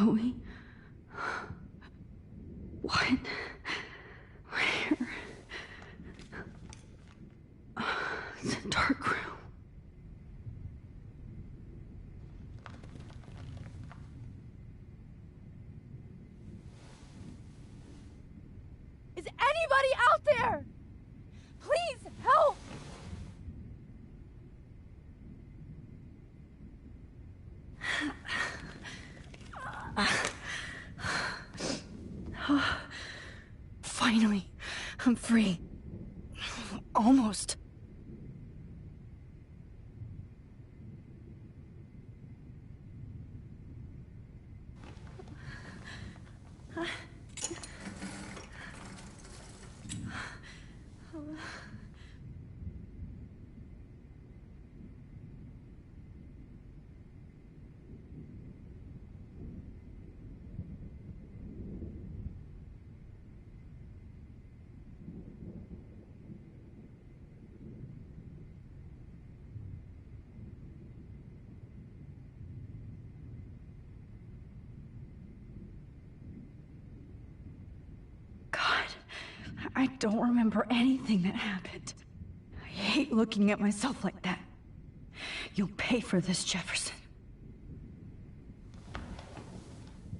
Chloe? What? Where? It's a dark room. Is anybody out there? Please help! Finally, I'm free. Almost. I don't remember anything that happened. I hate looking at myself like that. You'll pay for this, Jefferson.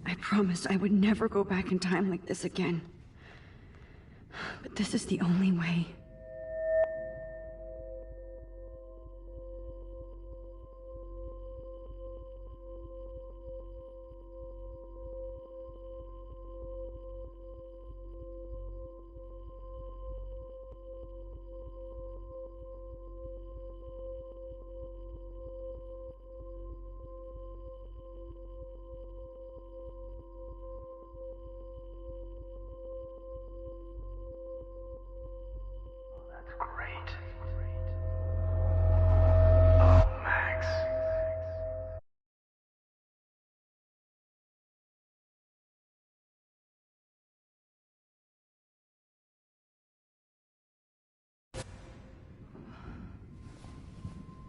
I promised I would never go back in time like this again. But this is the only way.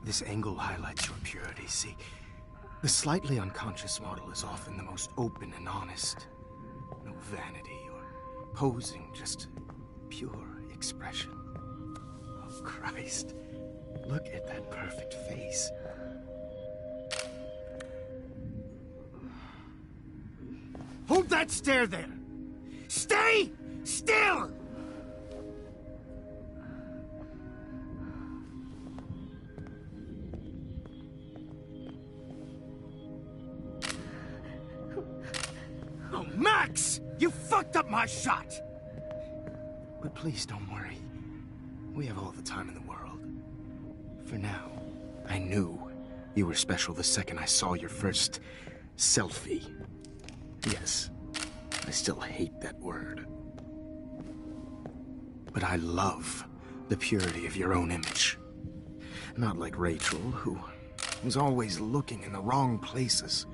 This angle highlights your purity, see? The slightly unconscious model is often the most open and honest. No vanity or posing, just pure expression. Oh, Christ. Look at that perfect face. Hold that stare there! Stay still! Max! You fucked up my shot! But please don't worry. We have all the time in the world. For now, I knew you were special the second I saw your first selfie. Yes, I still hate that word. But I love the purity of your own image. Not like Rachel, who was always looking in the wrong places.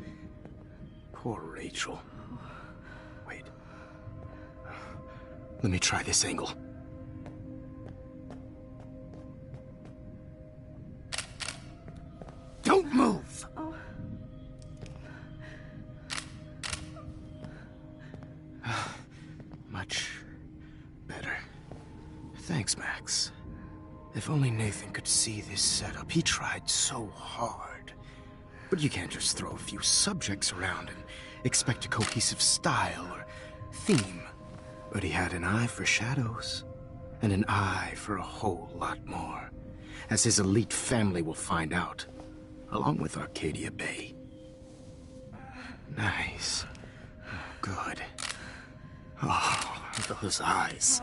Poor Rachel. Let me try this angle. Don't move! Oh. Much better. Thanks, Max. If only Nathan could see this setup. He tried so hard. But you can't just throw a few subjects around and expect a cohesive style or theme. But he had an eye for shadows, and an eye for a whole lot more, as his elite family will find out, along with Arcadia Bay. Nice. Good. Oh, those eyes.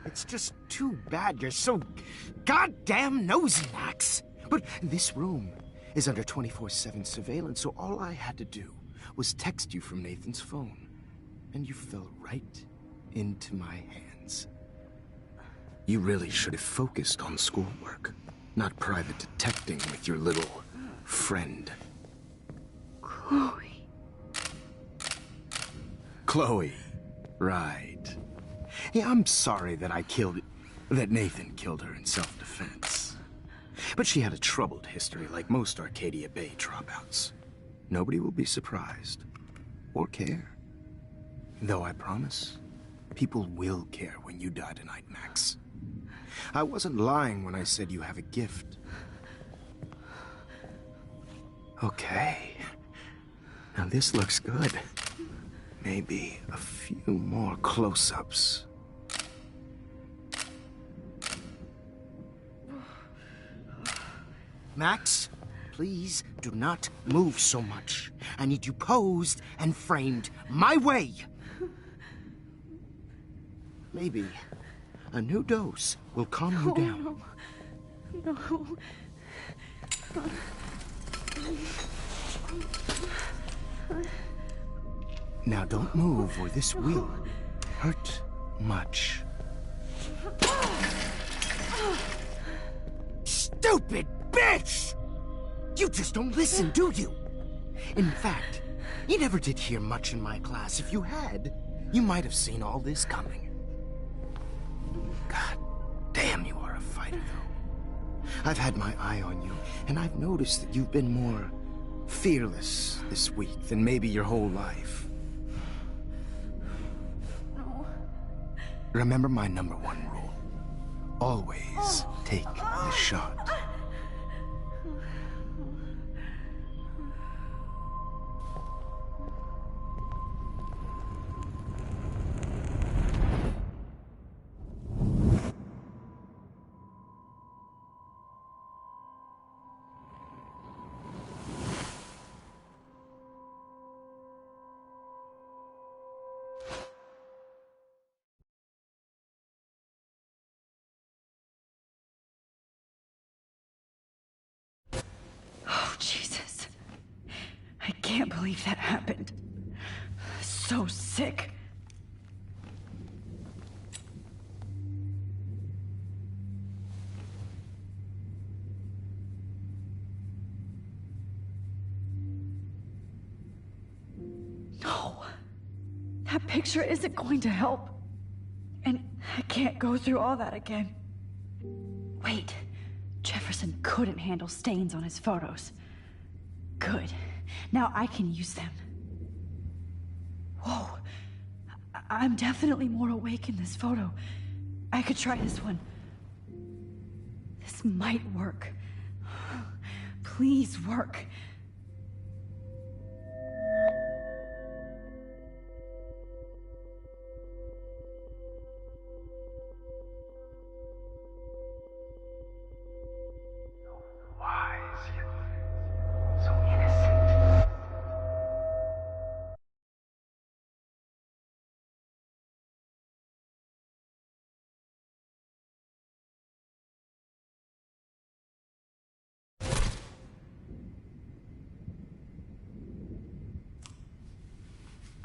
It's just too bad you're so goddamn nosy, Max. But this room is under 24/7 surveillance, so all I had to do was text you from Nathan's phone, and you fell right into my hands. You really should have focused on schoolwork, not private detecting with your little friend. Chloe. Chloe, right. Yeah, I'm sorry that Nathan killed her in self-defense. But she had a troubled history like most Arcadia Bay dropouts. Nobody will be surprised. Or care. Though I promise, people will care when you die tonight, Max. I wasn't lying when I said you have a gift. Okay. Now this looks good. Maybe a few more close-ups. Max, please do not move so much. I need you posed and framed my way. Maybe a new dose will calm you down. No. Now don't move or this will hurt much. Stupid bitch! You just don't listen, do you? In fact, you never did hear much in my class. If you had, you might have seen all this coming. God damn, you are a fighter, though. I've had my eye on you, and I've noticed that you've been more fearless this week than maybe your whole life. No. Remember my #1 rule. Always take the shot. Oh, Jesus. I can't believe that happened. So sick. No. That picture isn't going to help. And I can't go through all that again. Wait. Jefferson couldn't handle stains on his photos. Good. Now I can use them. Whoa. I'm definitely more awake in this photo. I could try this one. This might work. Please work.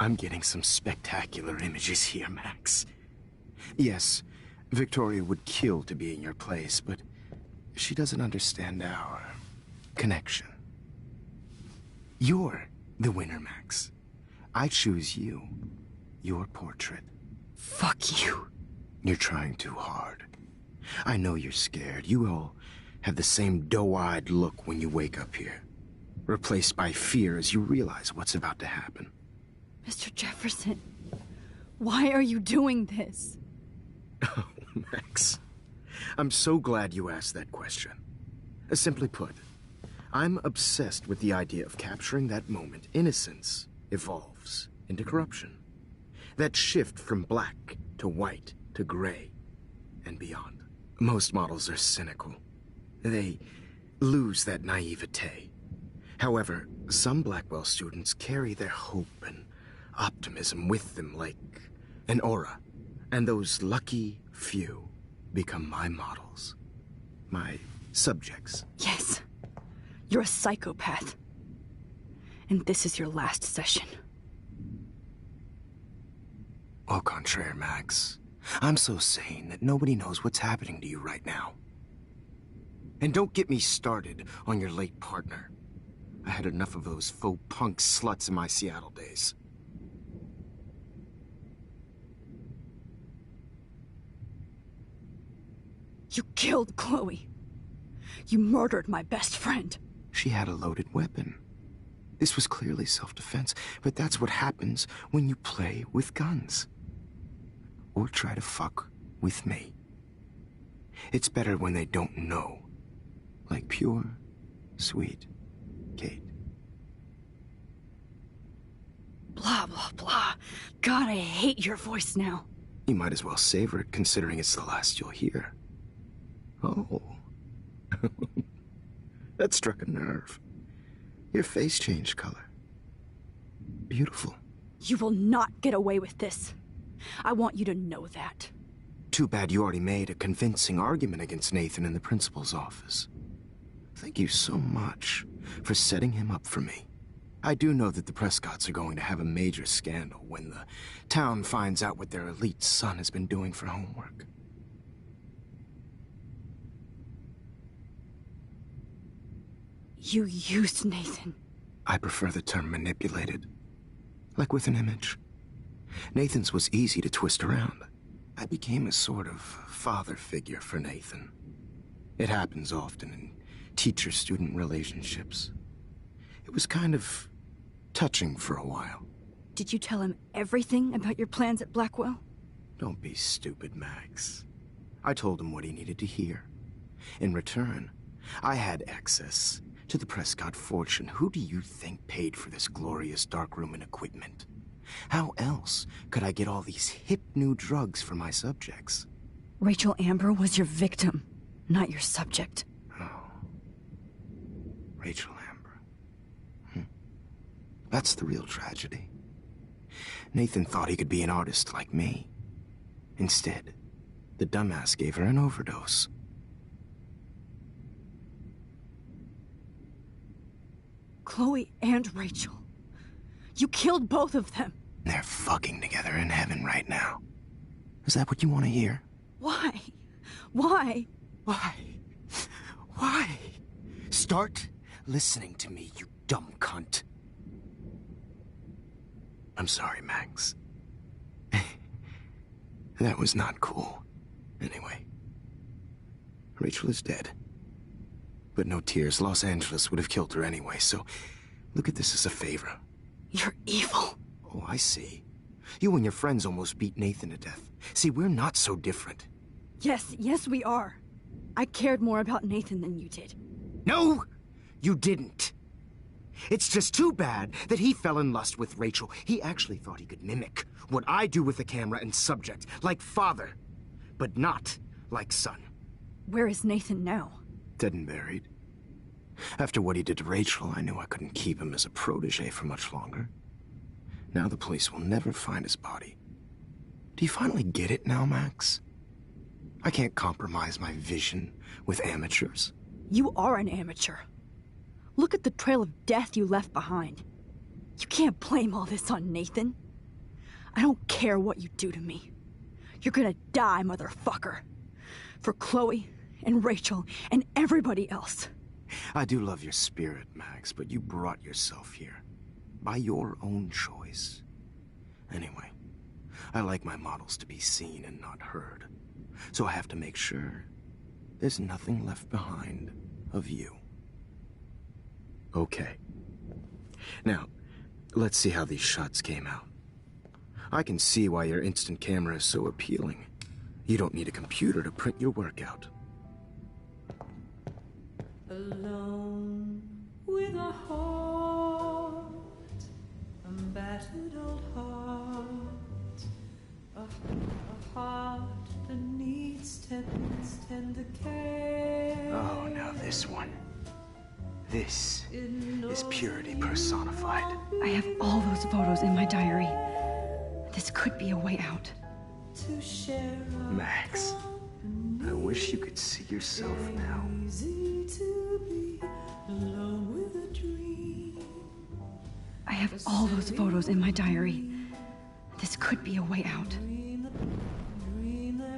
I'm getting some spectacular images here, Max. Yes, Victoria would kill to be in your place, but she doesn't understand our connection. You're the winner, Max. I choose you. Your portrait. Fuck you. You're trying too hard. I know you're scared. You all have the same doe-eyed look when you wake up here. Replaced by fear as you realize what's about to happen. Mr. Jefferson, why are you doing this? Oh, Max. I'm so glad you asked that question. Simply put, I'm obsessed with the idea of capturing that moment innocence evolves into corruption. That shift from black to white to gray and beyond. Most models are cynical. They lose that naivete. However, some Blackwell students carry their hope and optimism with them like an aura. And those lucky few become my models. My subjects. Yes. You're a psychopath. And this is your last session. Au contraire, Max. I'm so sane that nobody knows what's happening to you right now. And don't get me started on your late partner. I had enough of those faux punk sluts in my Seattle days. You killed Chloe. You murdered my best friend. She had a loaded weapon. This was clearly self-defense, but that's what happens when you play with guns. Or try to fuck with me. It's better when they don't know. Like pure, sweet Kate. Blah, blah, blah. God, I hate your voice now. You might as well savor it, considering it's the last you'll hear. Oh. That struck a nerve. Your face changed color. Beautiful. You will not get away with this. I want you to know that. Too bad you already made a convincing argument against Nathan in the principal's office. Thank you so much for setting him up for me. I do know that the Prescotts are going to have a major scandal when the town finds out what their elite son has been doing for homework. You used Nathan. I prefer the term manipulated. Like with an image. Nathan's was easy to twist around. I became a sort of father figure for Nathan. It happens often in teacher-student relationships. It was kind of touching for a while. Did you tell him everything about your plans at Blackwell? Don't be stupid, Max. I told him what he needed to hear. In return, I had access to the Prescott fortune. Who do you think paid for this glorious darkroom and equipment? How else could I get all these hip new drugs for my subjects? Rachel Amber was your victim, not your subject. Oh. Rachel Amber. That's the real tragedy. Nathan thought he could be an artist like me. Instead, the dumbass gave her an overdose. Chloe and Rachel. You killed both of them. They're fucking together in heaven right now. Is that what you want to hear? Why? Why? Why? Why? Start listening to me, you dumb cunt. I'm sorry, Max. That was not cool. Anyway, Rachel is dead. But no tears. Los Angeles would have killed her anyway, so look at this as a favor. You're evil. Oh, I see. You and your friends almost beat Nathan to death. See, we're not so different. Yes, we are. I cared more about Nathan than you did. No, you didn't. It's just too bad that he fell in lust with Rachel. He actually thought he could mimic what I do with the camera and subject, like father, but not like son. Where is Nathan now? Dead and buried. After what he did to Rachel, I knew I couldn't keep him as a protege for much longer. Now the police will never find his body. Do you finally get it now, Max? I can't compromise my vision with amateurs. You are an amateur. Look at the trail of death you left behind. You can't blame all this on Nathan. I don't care what you do to me. You're gonna die, motherfucker. For Chloe and Rachel and everybody else. I do love your spirit, Max, but you brought yourself here. By your own choice. Anyway, I like my models to be seen and not heard. So I have to make sure there's nothing left behind of you. Okay. Now, let's see how these shots came out. I can see why your instant camera is so appealing. You don't need a computer to print your work out. Alone with a heart, a battered old heart, a heart that needs tender care. Oh, now this one. This is purity personified. I have all those photos in my diary. This could be a way out. To share Max, I wish you could see yourself now. easy to be alone with a dream. I have all those photos in my diary. This could be a way out.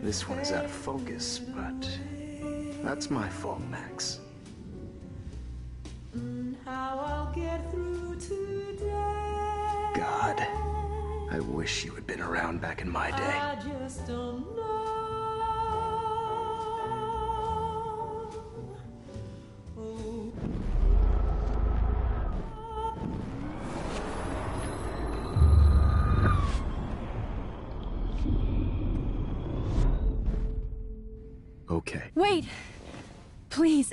This one is out of focus, but that's my fault, Max. How I'll get through today. God, I wish you had been around back in my day. I just don't know okay. Wait! Please,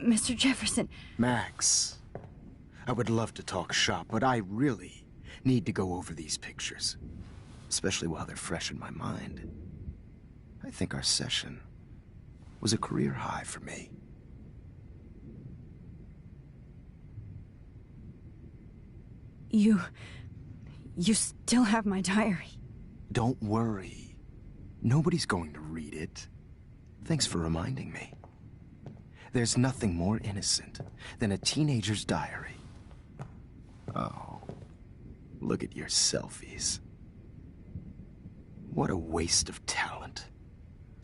Mr. Jefferson. Max, I would love to talk shop, but I really need to go over these pictures. Especially while they're fresh in my mind. I think our session was a career high for me. You still have my diary. Don't worry. Nobody's going to read it. Thanks for reminding me. There's nothing more innocent than a teenager's diary. Oh, look at your selfies. What a waste of talent.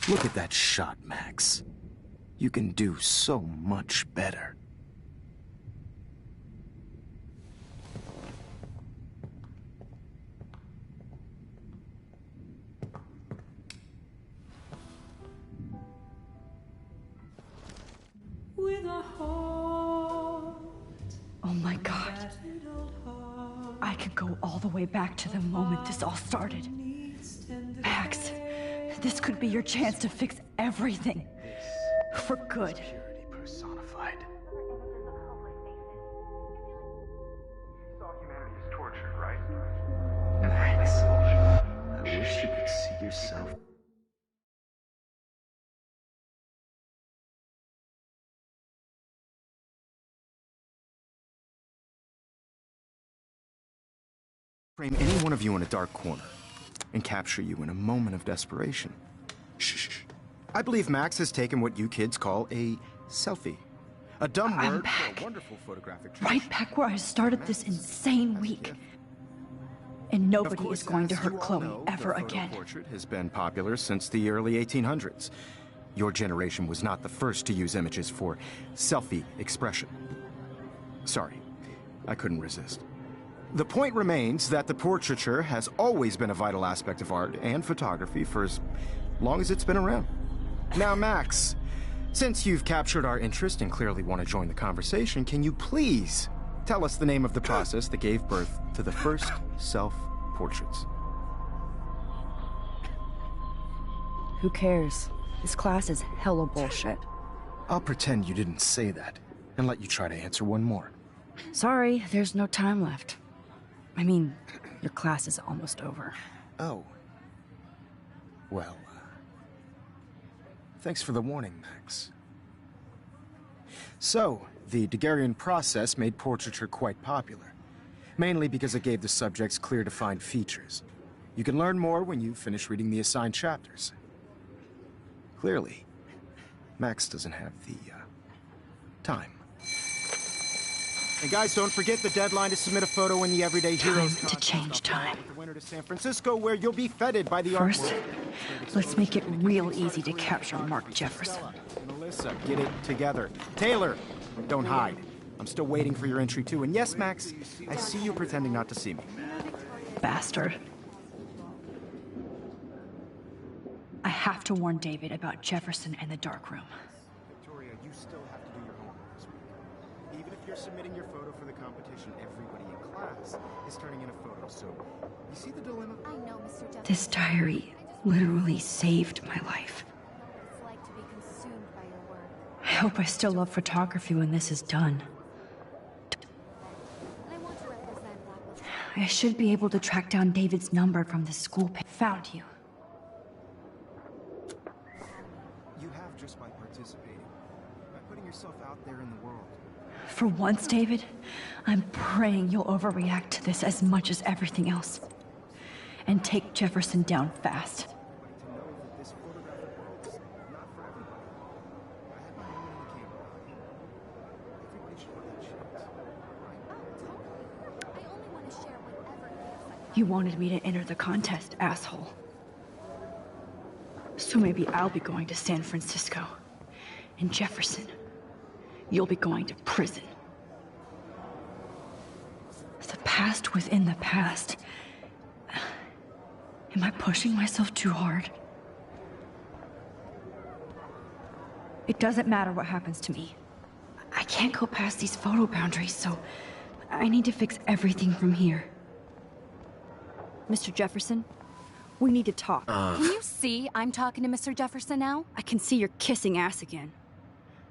Look at that shot, Max. You can do so much better. With a heart, Oh my God. battered old heart I could go all the way back to the moment this all started. needs tender Max, this could be your chance to fix everything. For good. Purity personified. All humanity is tortured, right? Max, I wish you could see yourself. Frame any one of you in a dark corner and capture you in a moment of desperation. Shh. I believe Max has taken what you kids call a selfie. A dumb I'm word back. for a wonderful photographic Right back where I started this insane week. And nobody is going to hurt Chloe ever again. Portrait has been popular since the early 1800s. Your generation was not the first to use images for selfie expression. Sorry, I couldn't resist. The point remains that the portraiture has always been a vital aspect of art and photography for as long as it's been around. Now, Max, since you've captured our interest and clearly want to join the conversation, can you please tell us the name of the process that gave birth to the first self-portraits? Who cares? This class is hella bullshit. I'll pretend you didn't say that and let you try to answer one more. Sorry, there's no time left. I mean, your class is almost over. Oh. Well, thanks for the warning, Max. So, the Daguerrean process made portraiture quite popular, mainly because it gave the subjects clear defined features. You can learn more when you finish reading the assigned chapters. Clearly, Max doesn't have the, time. And guys, don't forget the deadline to submit a photo in the Everyday Heroes Time to change time. The winner to San Francisco, where you'll be feted by the First, artwork. let's make it real easy to capture Mark Jefferson. Melissa, get it together. Taylor, don't hide. I'm still waiting for your entry too. And yes, Max, I see you pretending not to see me. Bastard. I have to warn David about Jefferson and the dark room. Victoria, you still have to do your homework this week. Even if you're submitting your photo for the competition, everybody in class is turning in a photo. So, you see the dilemma? I know, Mr. Jefferson. This diary literally saved my life. What it's like to be consumed by your work. I hope I still love photography when this is done. And I want to represent Blackwood's. I should be able to track down David's number from the school page. Found you. You have just by participating, by putting yourself out there in the world. For once, David, I'm praying you'll overreact to this as much as everything else. And take Jefferson down fast. To know that this photographic world is not for everybody. I had my moment in the camera. Everybody should have that chance, right? Oh, totally. I only want to share whatever gifts I have. You wanted me to enter the contest, asshole. So maybe I'll be going to San Francisco. And Jefferson, you'll be going to prison. The past within the past. Am I pushing myself too hard? It doesn't matter what happens to me. I can't go past these photo boundaries, so I need to fix everything from here. Mr. Jefferson, We need to talk. Can you see I'm talking to Mr. Jefferson now? I can see you're kissing ass again.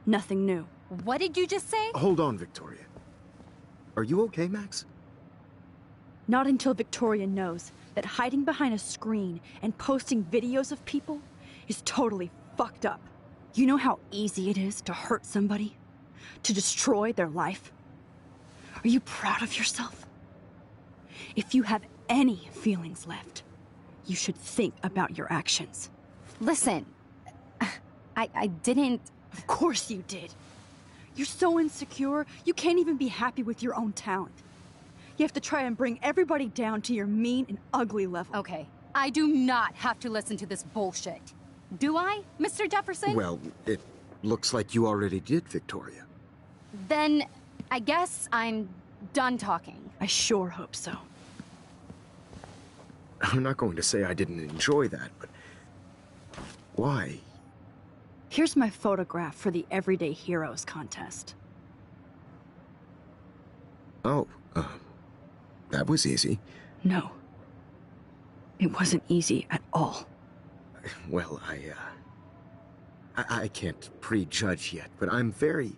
Nothing new. What did you just say? Hold on, Victoria. Are you okay, Max? Not until Victoria knows that hiding behind a screen and posting videos of people is totally fucked up. You know how easy it is to hurt somebody? To destroy their life? Are you proud of yourself? If you have any feelings left, you should think about your actions. Listen, I didn't... Of course you did. You're so insecure, you can't even be happy with your own talent. You have to try and bring everybody down to your mean and ugly level. Okay, I do not have to listen to this bullshit. Do I, Mr. Jefferson? Well, it looks like you already did, Victoria. Then I guess I'm done talking. I sure hope so. I'm not going to say I didn't enjoy that, but... why? Here's my photograph for the Everyday Heroes contest. Oh, that was easy. No. It wasn't easy at all. Well, I can't prejudge yet, but I'm very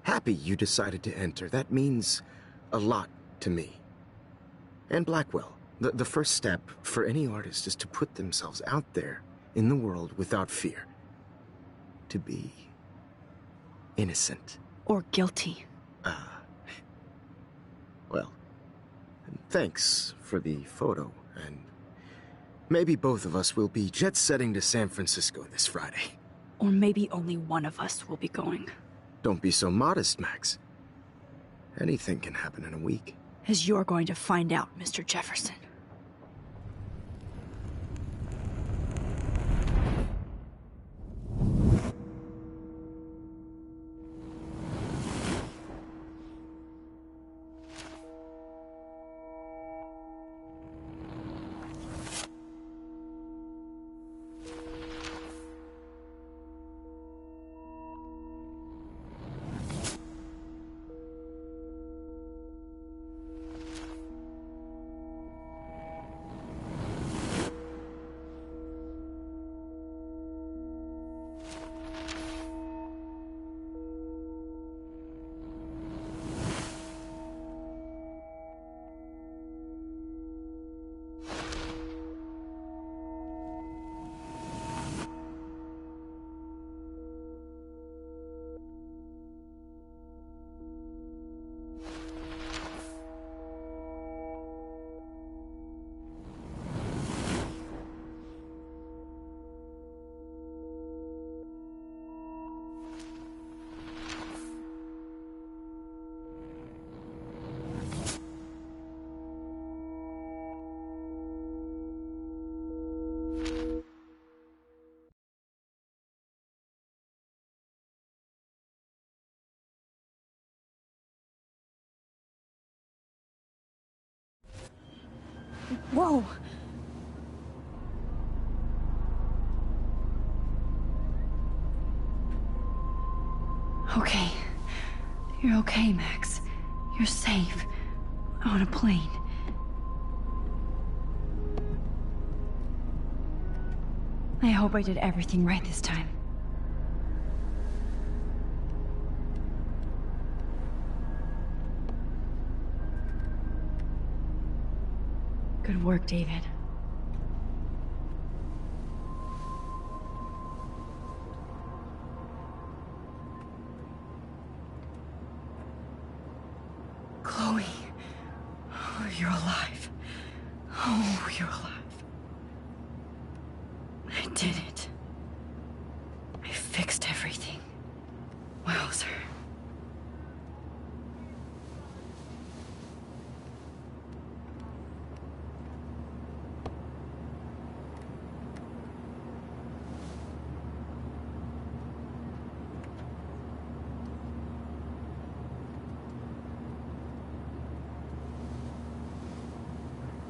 happy you decided to enter. That means a lot to me. And Blackwell. The first step for any artist is to put themselves out there in the world without fear. To be innocent. Or guilty. Well, thanks for the photo, and maybe both of us will be jet-setting to San Francisco this Friday. Or maybe only one of us will be going. Don't be so modest, Max. Anything can happen in a week. As you're going to find out, Mr. Jefferson. Whoa! Okay. You're okay, Max. You're safe. On a plane. I hope I did everything right this time. Good work, David. Chloe. Oh, you're alive. Oh, you're alive. I did it. I fixed everything. Wowzer.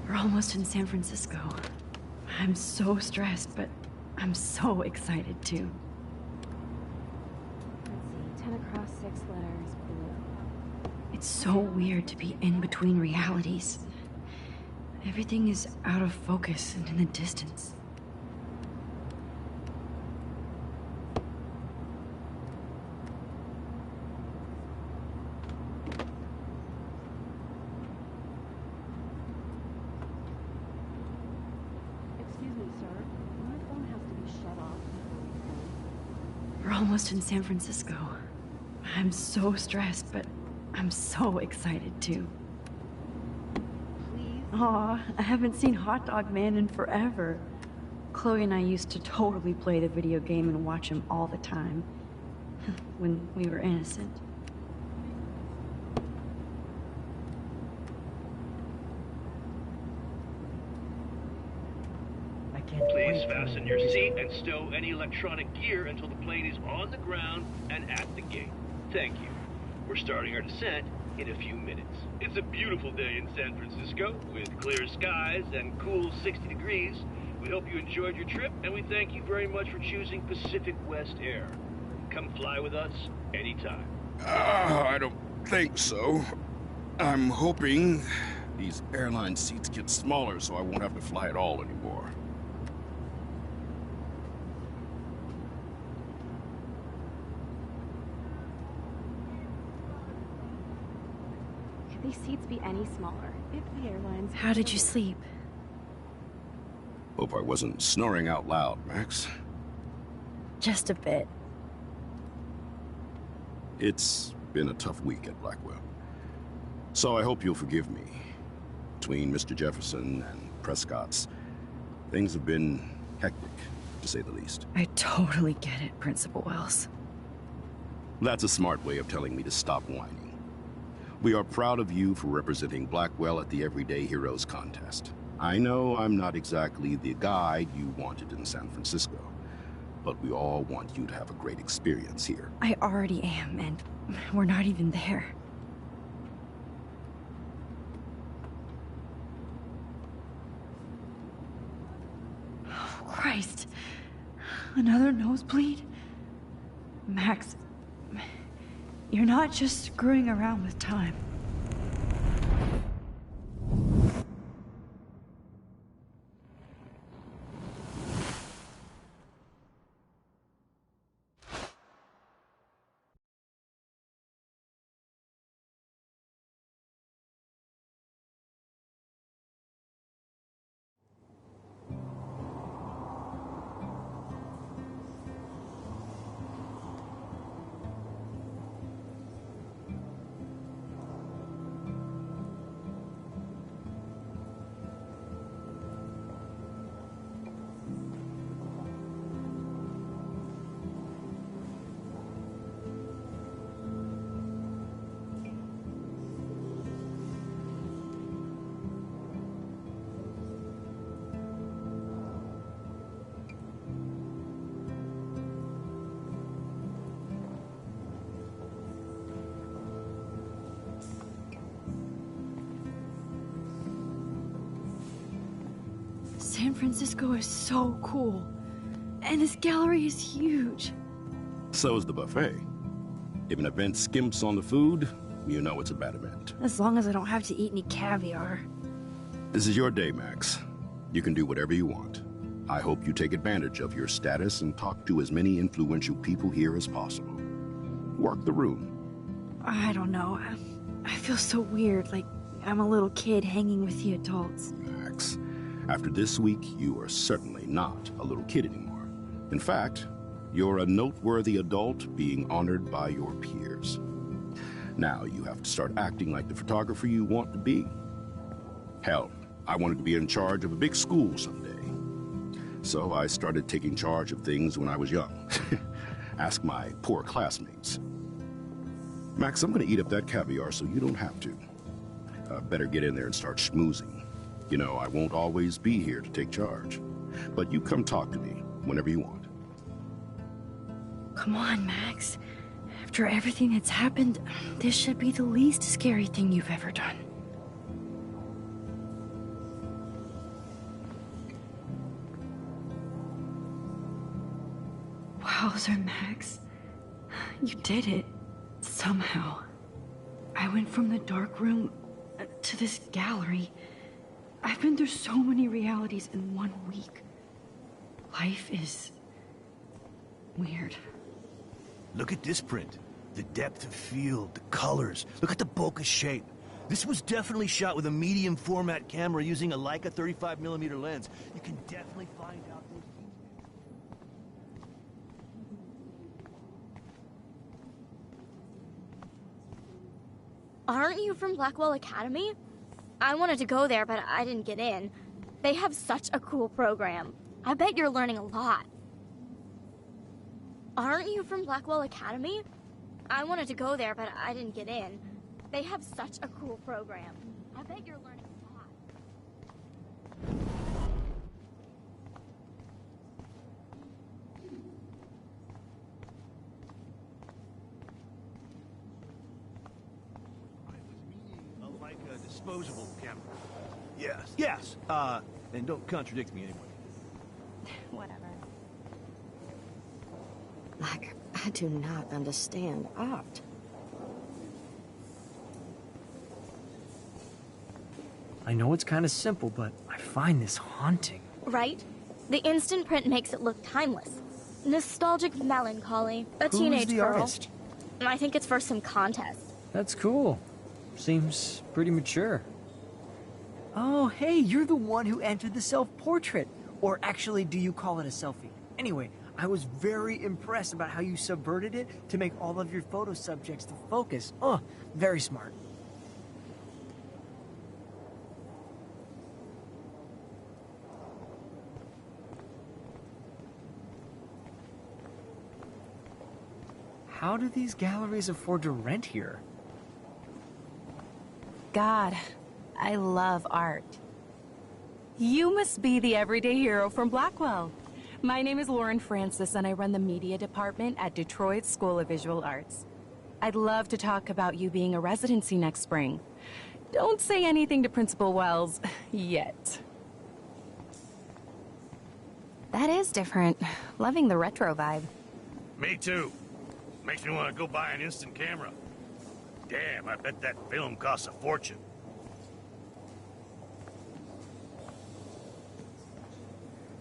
We're almost in San Francisco. I'm so stressed, but I'm so excited too. Let's see, 10 across, 6 letters, blue. It's so weird to be in between realities. Everything is out of focus and in the distance. Excuse me, sir. My phone has to be shut off before we We're almost in San Francisco. I'm so stressed, but I'm so excited too. Please? Aw, I haven't seen Hot Dog Man in forever. Chloe and I used to totally play the video game and watch him all the time. When we were innocent. Please fasten your seat and stow any electronic gear until the plane is on the ground and at the gate. Thank you. We're starting our descent in a few minutes. It's a beautiful day in San Francisco with clear skies and cool 60 degrees. We hope you enjoyed your trip, and we thank you very much for choosing Pacific West Air. Come fly with us anytime. I don't think so. I'm hoping these airline seats get smaller so I won't have to fly at all anymore. Could these seats be any smaller? If the airlines... How did you sleep? Hope I wasn't snoring out loud, Max. Just a bit. It's been a tough week at Blackwell. So I hope you'll forgive me. Between Mr. Jefferson and Prescott's, things have been hectic, to say the least. I totally get it, Principal Wells. That's a smart way of telling me to stop whining. We are proud of you for representing Blackwell at the Everyday Heroes contest. I know I'm not exactly the guide you wanted in San Francisco, but we all want you to have a great experience here. I already am, and we're not even there. Oh, Christ. Another nosebleed? Max, you're not just screwing around with time. San Francisco is so cool. And this gallery is huge. So is the buffet. If an event skimps on the food, you know it's a bad event. As long as I don't have to eat any caviar. This is your day, Max. You can do whatever you want. I hope you take advantage of your status and talk to as many influential people here as possible. Work the room. I don't know. I feel so weird, like I'm a little kid hanging with the adults. Max, after this week, you are certainly not a little kid anymore. In fact, you're a noteworthy adult being honored by your peers. Now you have to start acting like the photographer you want to be. Hell, I wanted to be in charge of a big school someday. So I started taking charge of things when I was young. Ask my poor classmates. Max, I'm gonna eat up that caviar so you don't have to. Better get in there and start schmoozing. You know, I won't always be here to take charge. But you come talk to me whenever you want. Come on, Max. After everything that's happened, this should be the least scary thing you've ever done. Wowzer, Max. You did it. Somehow. I went from the dark room to this gallery. I've been through so many realities in 1 week. Life is weird. Look at this print. The depth of field, the colors. Look at the bokeh shape. This was definitely shot with a medium format camera using a Leica 35mm lens. You can definitely find out those details. Aren't you from Blackwell Academy? I wanted to go there, but I didn't get in. They have such a cool program. I bet you're learning a lot. Aren't you from Blackwell Academy? I wanted to go there, but I didn't get in. They have such a cool program. I bet you're learning a lot. I was meaning a Leica disposable camera. Yes. And don't contradict me anyway. Whatever. Like, I do not understand art. I know it's kind of simple, but I find this haunting. Right? The instant print makes it look timeless. Nostalgic melancholy. A teenage the girl. artist? I think it's for some contest. That's cool. Seems pretty mature. Oh, hey, you're the one who entered the self-portrait. Or actually, do you call it a selfie? Anyway, I was very impressed about how you subverted it to make all of your photo subjects the focus. Oh, very smart. How do these galleries afford to rent here? God, I love art. You must be the everyday hero from Blackwell. My name is Lauren Francis, and I run the media department at Detroit School of Visual Arts. I'd love to talk about you being a residency next spring. Don't say anything to Principal Wells yet. That is different. Loving the retro vibe. Me too. Makes me want to go buy an instant camera. Damn, I bet that film costs a fortune.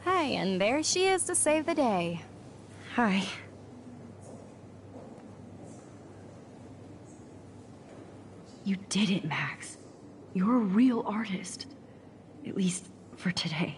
Hi, and there she is to save the day. Hi. You did it, Max. You're a real artist. At least for today.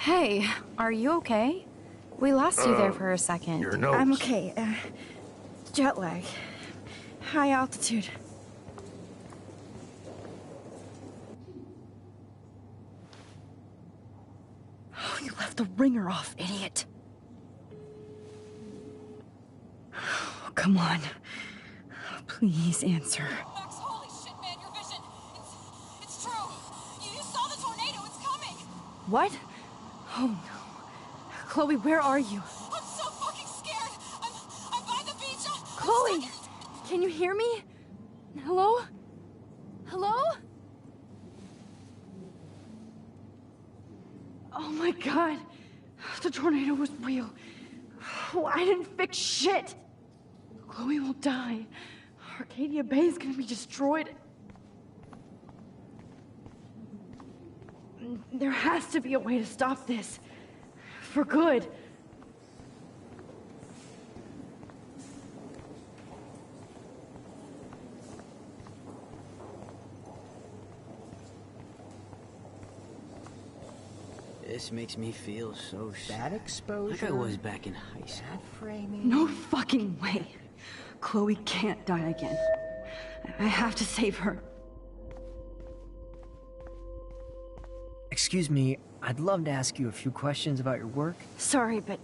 Hey, are you okay? We lost you there for a second. Your nose. I'm okay. Jet lag. High altitude. Oh, you left the ringer off, idiot. Oh, come on. Please answer. Max, holy shit, man, your vision. It's true. You saw the tornado. It's coming. What? Oh no. Chloe, where are you? I'm so fucking scared. I'm by the beach. Chloe! Can you hear me? Hello? Hello? Oh my god. The tornado was real. Oh, I didn't fix shit. Chloe will die. Arcadia Bay is gonna be destroyed. There has to be a way to stop this. For good. This makes me feel so sad. That exposure? Like I was back in high school. That framing? No fucking way. Chloe can't die again. I have to save her. Excuse me, I'd love to ask you a few questions about your work. Sorry, but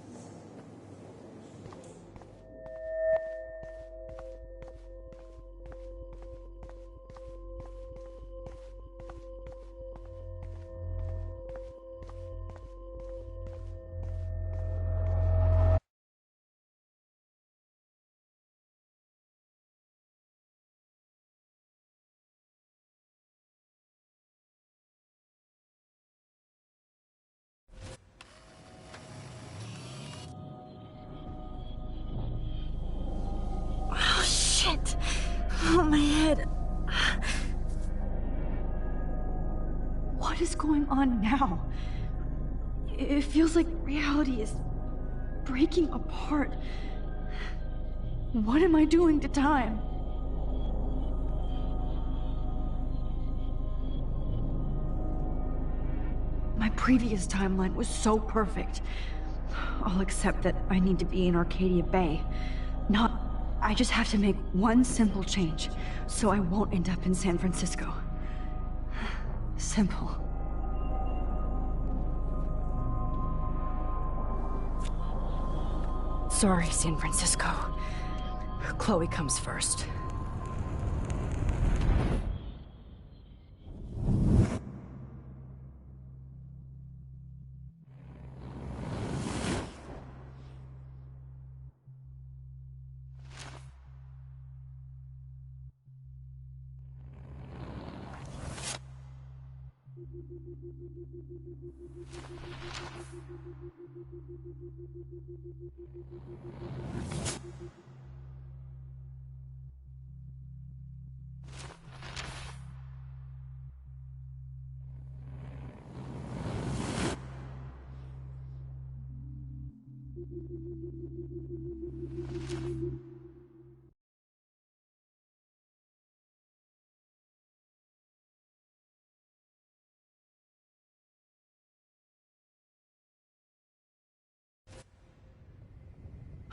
Oh, my head. What is going on now? It feels like reality is breaking apart. What am I doing to time? My previous timeline was so perfect. I'll accept that I need to be in Arcadia Bay. I just have to make one simple change, so I won't end up in San Francisco. Simple. Sorry, San Francisco. Chloe comes first.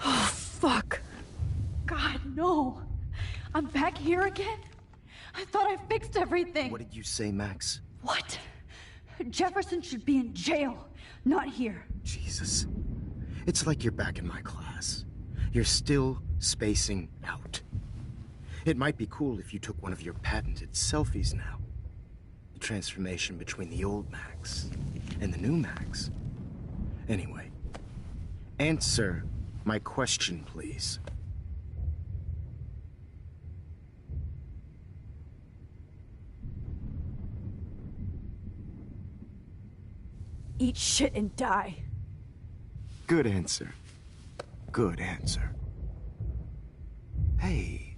Oh, fuck. God, no. I'm back here again? I thought I fixed everything. What did you say, Max? What? Jefferson should be in jail, not here. Jesus. It's like you're back in my class. You're still spacing out. It might be cool if you took one of your patented selfies now. The transformation between the old Max and the new Max. Anyway, answer my question, please. Eat shit and die. Good answer. Good answer. Hey,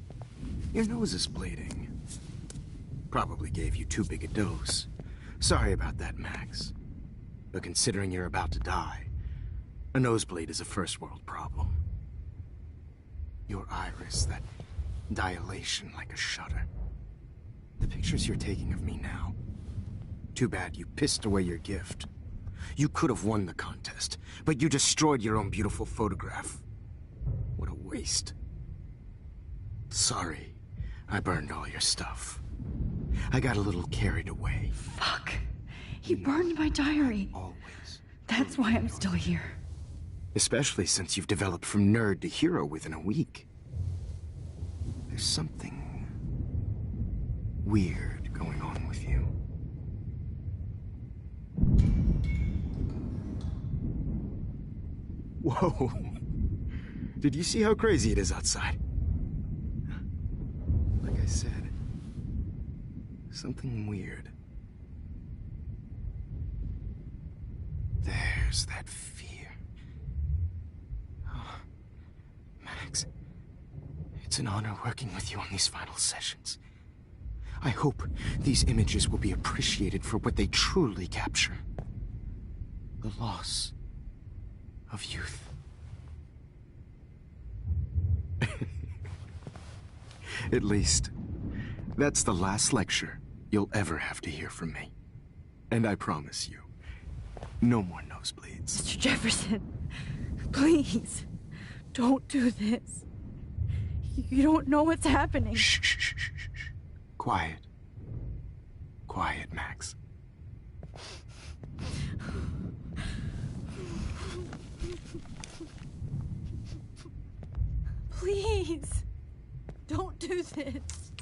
your nose is bleeding. Probably gave you too big a dose. Sorry about that, Max. But considering you're about to die, a nosebleed is a first world problem. Your iris, that dilation like a shutter. The pictures you're taking of me now. Too bad you pissed away your gift. You could have won the contest, but you destroyed your own beautiful photograph. What a waste. Sorry, I burned all your stuff. I got a little carried away. Fuck. He burned my diary. Always. That's why I'm still here. Especially since you've developed from nerd to hero within a week. There's something weird going on with you. Whoa. Did you see how crazy it is outside? Like I said, something weird. There's that fear. Oh, Max, it's an honor working with you on these final sessions. I hope these images will be appreciated for what they truly capture. The loss of youth. At least, that's the last lecture you'll ever have to hear from me. And I promise you, no more nosebleeds. Mr. Jefferson, please, don't do this. You don't know what's happening. Shh, shh, shh, shh, shh. Quiet. Quiet, Max. Please, don't do this.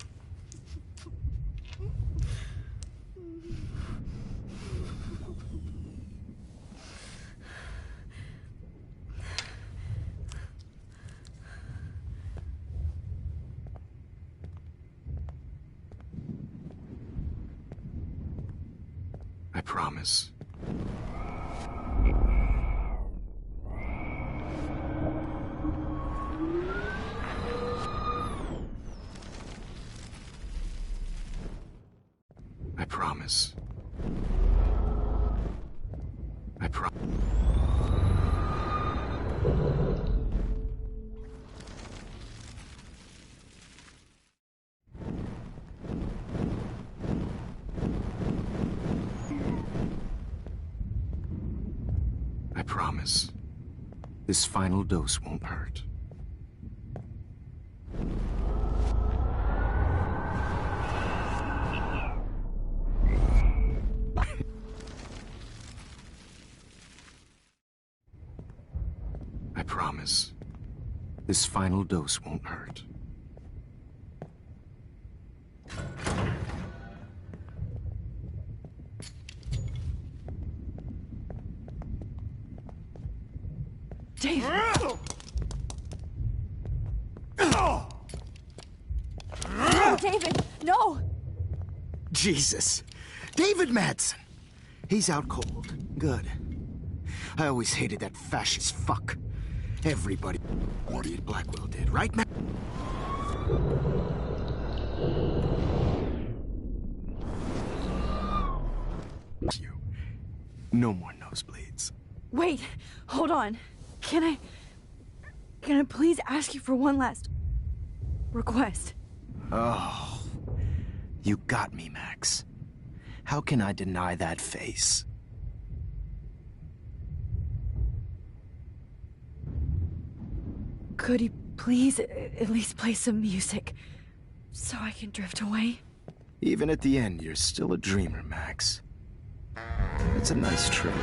I promise. promise. I promise. I promise. This final dose won't hurt. I promise. This final dose won't hurt. David! No, David, no! Jesus! David Madsen! He's out cold. Good. I always hated that fascist fuck. Everybody at Blackwell did, right, Matt? You. No more nosebleeds. Wait, hold on. Can I please ask you for one last request? Oh, you got me, Max. How can I deny that face? Could you please at least play some music so I can drift away? Even at the end, you're still a dreamer, Max. It's a nice trait.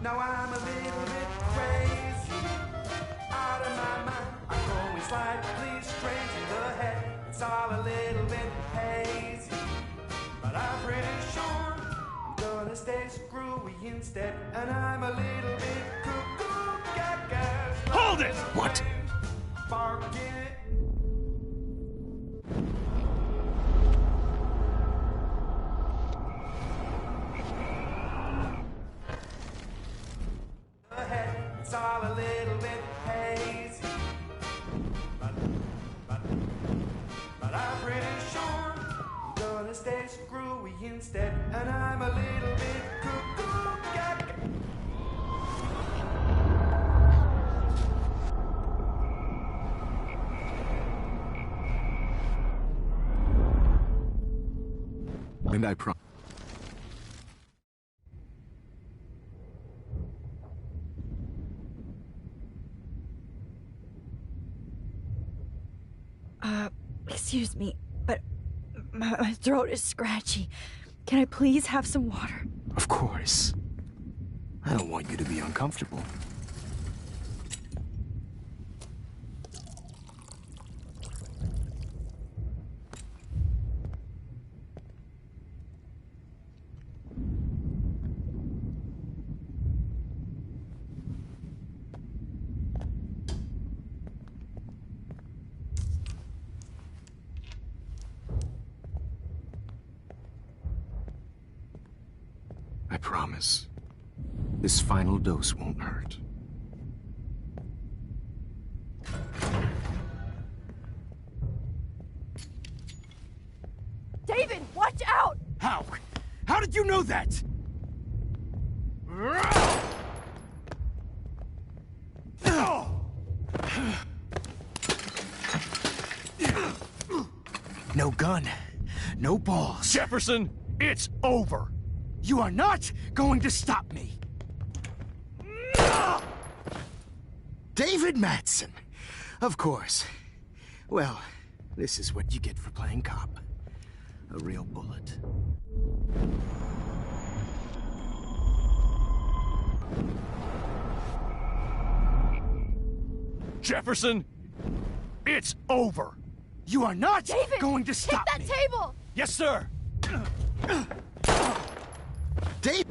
Now I'm a little bit crazy, out of my mind. I'm going slightly strange in the head. It's all a little bit hazy, but I'm pretty sure I'm gonna stay screwy instead. And I'm a little bit cuckoo, gaga. Hold it! What? Barking. It's all a little bit hazy, but I'm pretty sure I'm gonna stay screwy instead. And I'm a little bit cuckoo, gaga. And I promise. Excuse me, but my throat is scratchy. Can I please have some water? Of course. I don't want you to be uncomfortable. I promise. This final dose won't hurt. David, watch out! How? How did you know that? No gun. No balls. Jefferson, it's over. You are not going to stop me. David Madsen. Of course. Well, this is what you get for playing cop. A real bullet. Jefferson, it's over. You are not David, going to stop hit that table! Yes, sir. David!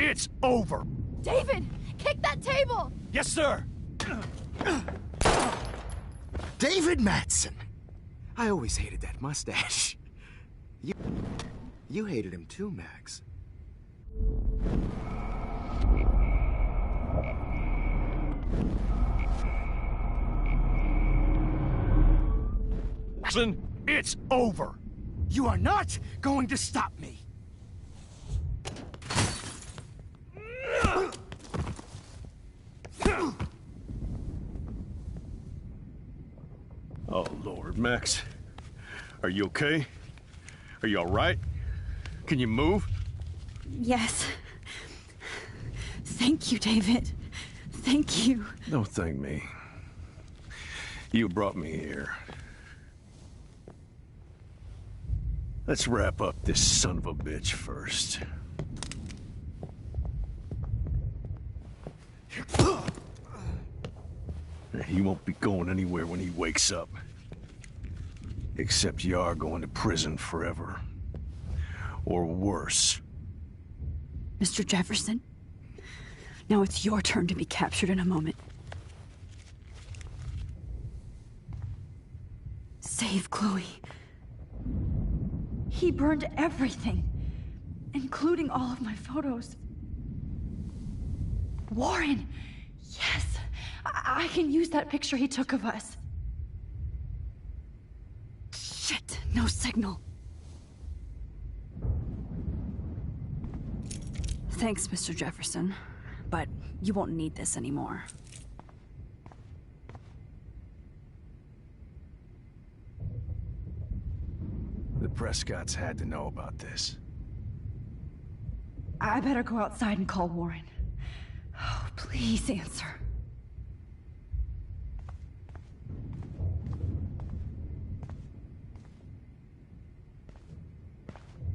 It's over. David, kick that table! Yes, sir. David Madsen. I always hated that mustache. You hated him too, Max. Jefferson, it's over. You are not going to stop me. Oh, Lord, Max. Are you okay? Are you all right? Can you move? Yes. Thank you, David. Thank you. Don't thank me. You brought me here. Let's wrap up this son of a bitch first. He won't be going anywhere when he wakes up. Except you are going to prison forever. Or worse. Mr. Jefferson, now it's your turn to be captured in a moment. Save Chloe. He burned everything, including all of my photos. Warren! Yes! I can use that picture he took of us. Shit, no signal. Thanks, Mr. Jefferson, but you won't need this anymore. The Prescotts had to know about this. I better go outside and call Warren. Oh, please answer.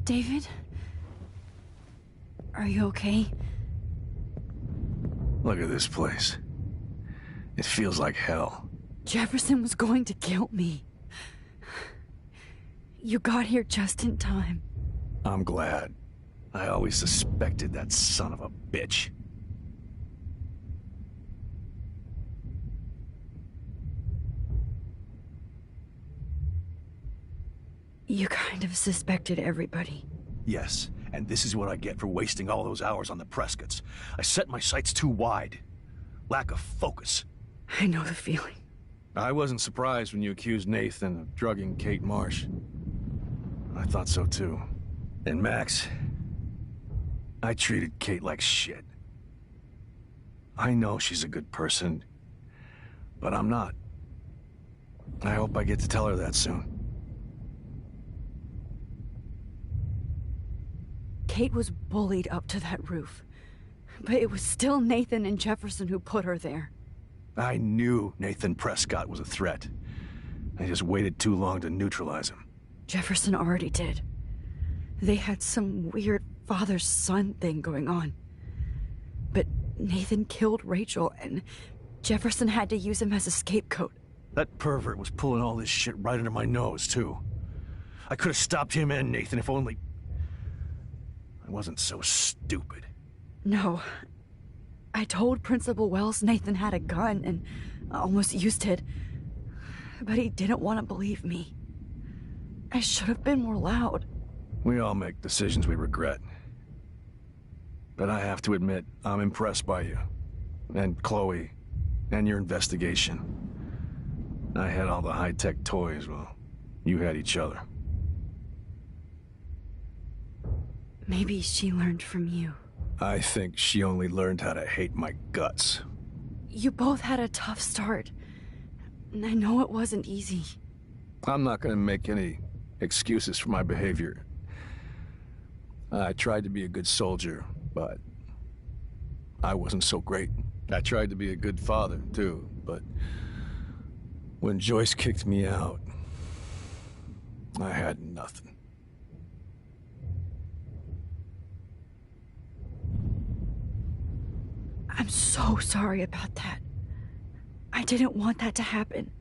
David? Are you okay? Look at this place. It feels like hell. Jefferson was going to kill me. You got here just in time. I'm glad. I always suspected that son of a bitch. You kind of suspected everybody. Yes, and this is what I get for wasting all those hours on the Prescotts. I set my sights too wide. Lack of focus. I know the feeling. I wasn't surprised when you accused Nathan of drugging Kate Marsh. I thought so too. And Max, I treated Kate like shit. I know she's a good person, but I'm not. I hope I get to tell her that soon. Kate was bullied up to that roof. But it was still Nathan and Jefferson who put her there. I knew Nathan Prescott was a threat. I just waited too long to neutralize him. Jefferson already did. They had some weird father-son thing going on. But Nathan killed Rachel, and Jefferson had to use him as a scapegoat. That pervert was pulling all this shit right under my nose, too. I could have stopped him and Nathan if only... I wasn't so stupid. No. I told Principal Wells Nathan had a gun and almost used it. But he didn't want to believe me. I should have been more loud. We all make decisions we regret. But I have to admit, I'm impressed by you. And Chloe. And your investigation. I had all the high-tech toys, well, you had each other. Maybe she learned from you. I think she only learned how to hate my guts. You both had a tough start. And I know it wasn't easy. I'm not gonna make any excuses for my behavior. I tried to be a good soldier, but I wasn't so great. I tried to be a good father, too, but when Joyce kicked me out, I had nothing. I'm so sorry about that. I didn't want that to happen.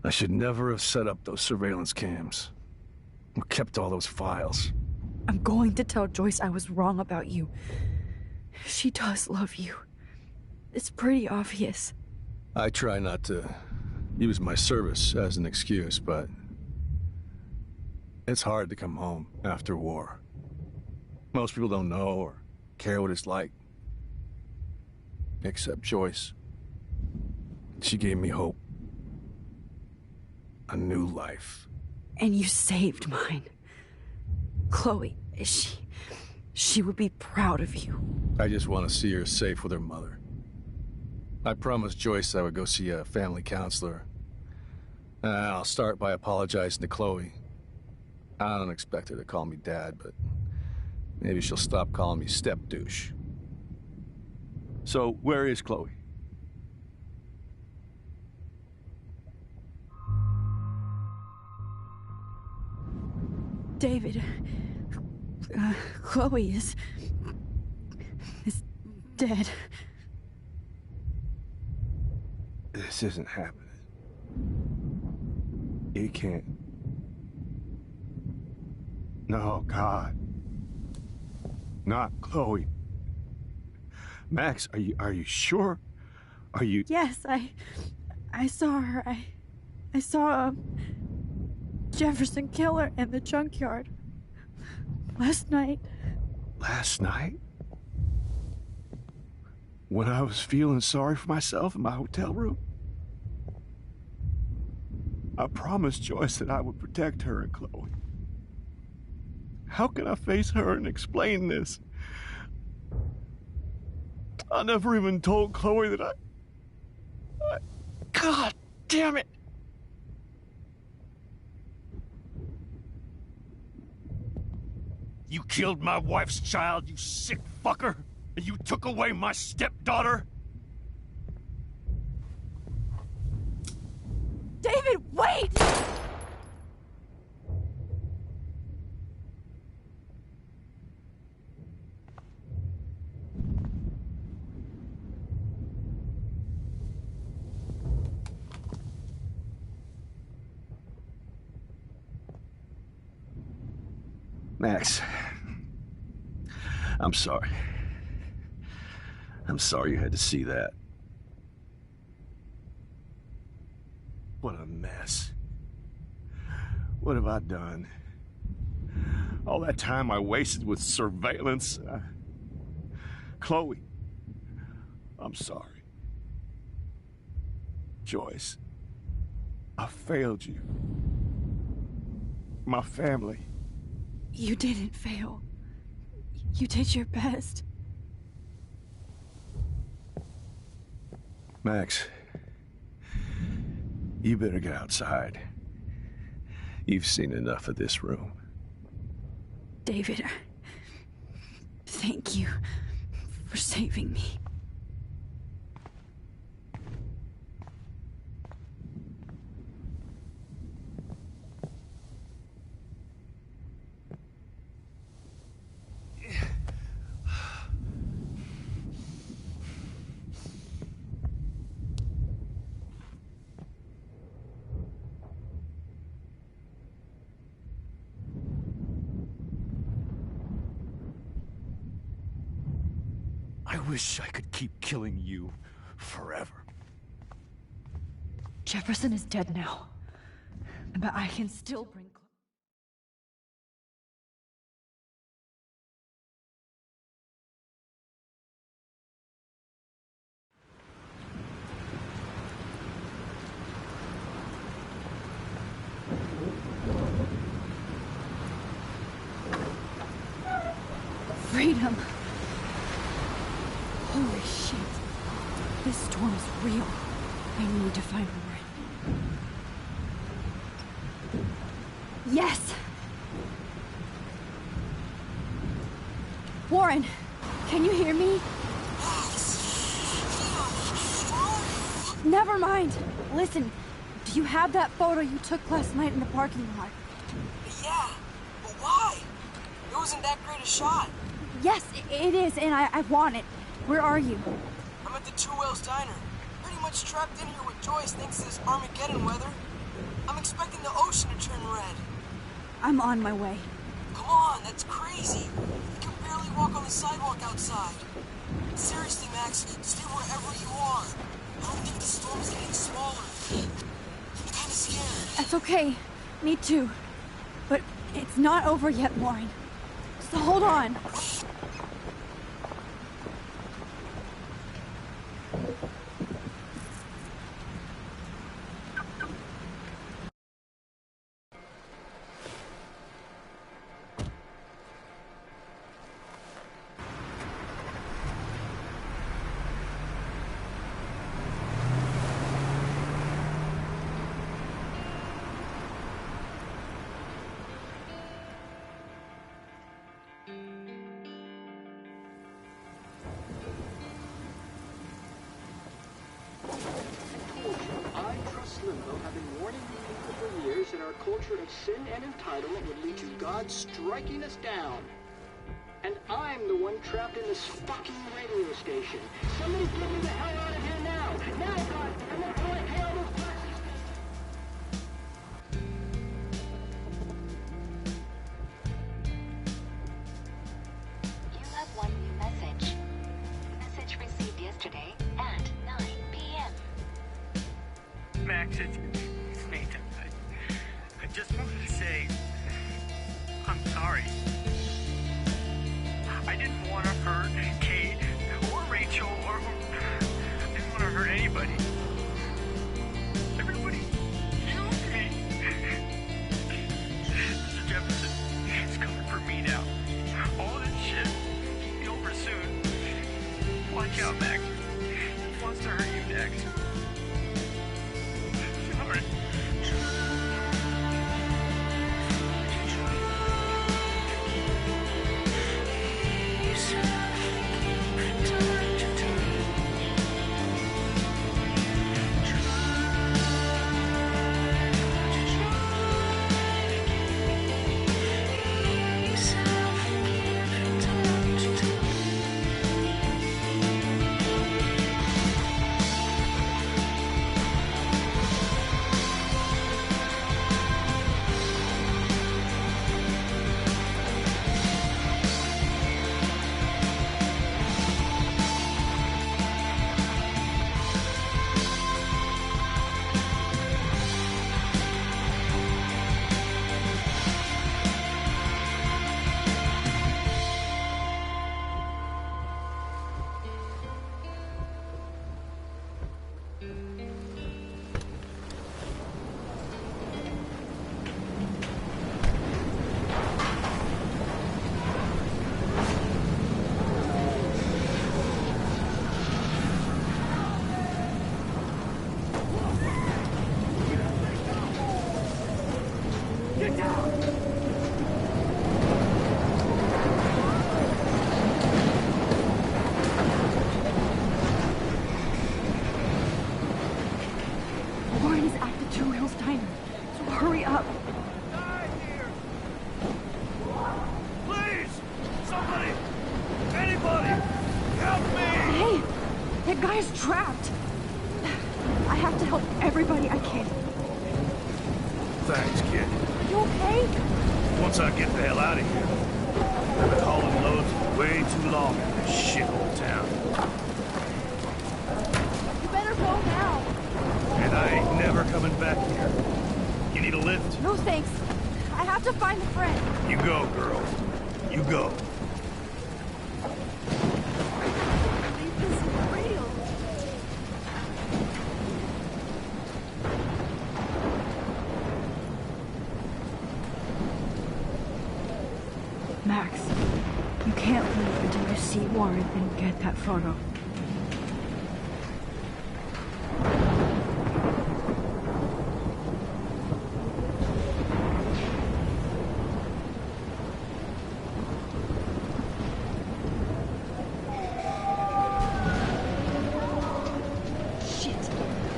I should never have set up those surveillance cams. Or kept all those files. I'm going to tell Joyce I was wrong about you. She does love you. It's pretty obvious. I try not to use my service as an excuse, but it's hard to come home after war. Most people don't know or care what it's like. Except Joyce. She gave me hope. A new life. And you saved mine. Chloe, she would be proud of you. I just want to see her safe with her mother. I promised Joyce I would go see a family counselor. I'll start by apologizing to Chloe. I don't expect her to call me Dad, but maybe she'll stop calling me step-douche. So, where is Chloe? David, Chloe is dead. This isn't happening. It can't. No, God. Not Chloe. Max, are you sure? Are you... Yes, I saw her. I saw Jefferson kill her in the junkyard. Last night. Last night? When I was feeling sorry for myself in my hotel room? I promised Joyce that I would protect her and Chloe. How can I face her and explain this? I never even told Chloe that I... God damn it! You killed my wife's child, you sick fucker! And you took away my stepdaughter? David, wait! Max, I'm sorry. I'm sorry you had to see that. What a mess. What have I done? All that time I wasted with surveillance. Chloe, I'm sorry. Joyce, I failed you. My family. You didn't fail. You did your best. Max, you better get outside. You've seen enough of this room. David, thank you for saving me. I wish I could keep killing you forever. Jefferson is dead now. But I can still bring... Freedom. Holy shit. This storm is real. I need to find Warren. Yes! Warren, can you hear me? Never mind. Listen, do you have that photo you took last night in the parking lot? Yeah, but why? It wasn't that great a shot. Yes, it is, and I want it. Where are you? I'm at the Two Whales Diner. Pretty much trapped in here with Joyce thanks to this Armageddon weather. I'm expecting the ocean to turn red. I'm on my way. Come on, that's crazy. You can barely walk on the sidewalk outside. Seriously, Max, stay wherever you are. I don't think the storm's getting smaller. I'm kinda scared. That's okay. Me too. But it's not over yet, Warren. So hold on. limbo have been warning people for years that our culture of sin and entitlement would lead to God striking us down. And I'm the one trapped in this fucking radio station. Somebody get me the hell out of here now! Now, God! I'm not going to pay all those taxes! You have one new message. Message received yesterday at 9 p.m. Max, it's Nathan. I just wanted to say, I'm sorry. I didn't want to hurt Kate or Rachel or I didn't want to hurt anybody. Everybody used me. Mr. Jefferson is coming for me now. All this shit will be over soon. Watch out, Max. He wants to hurt you next. Sorry. Warren is at the Two Wheels Diner, so hurry up. Please! Somebody! Anybody! Help me! Hey! That guy's trapped! I have to help everybody I can. Thanks, kid. Are you okay? Once I get the hell out of here, I've been hauling loads way too long in this shithole town. You better go now. And I ain't never coming back here. You need a lift? No thanks. I have to find a friend. You go, girl. You go. This is real. Max, you can't leave until you see Warren and get that photo.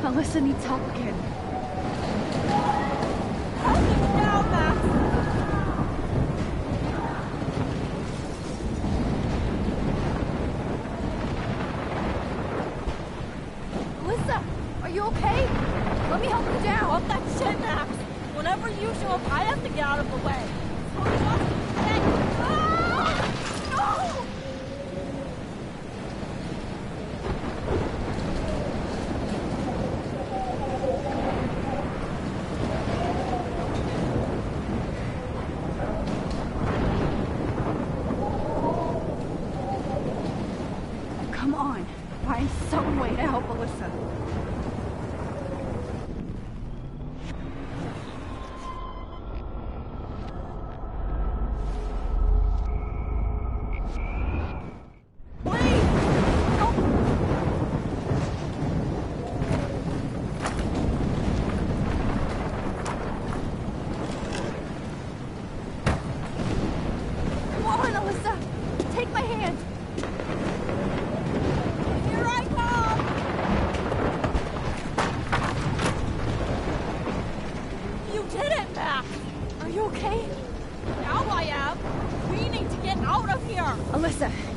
Alyssa needs help again. Help him now, Max! Alyssa, are you okay? Let me help you down. Fuck that shit, Max! Whenever you show up, I have to get out of the way. So he wants to get... Ah! No! Come on, find some way to help Alyssa. Come on, Alyssa! Take my hand! Here I come!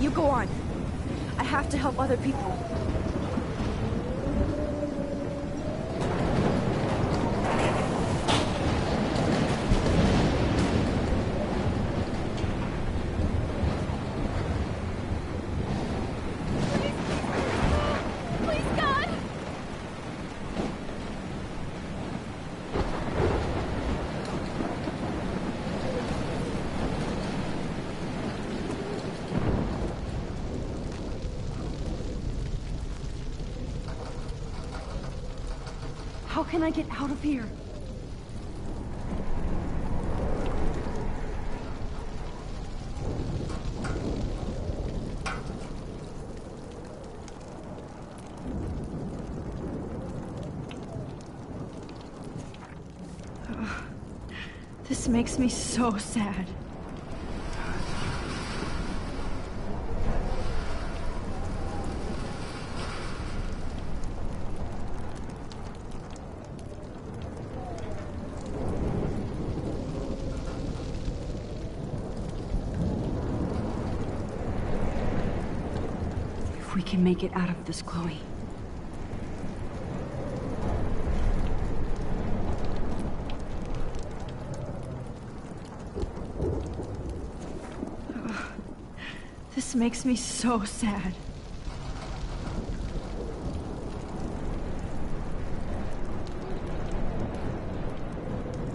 You go on. I have to help other people. Please, God! How can I get out of here? This makes me so sad. If we can make it out of this, Chloe. This makes me so sad.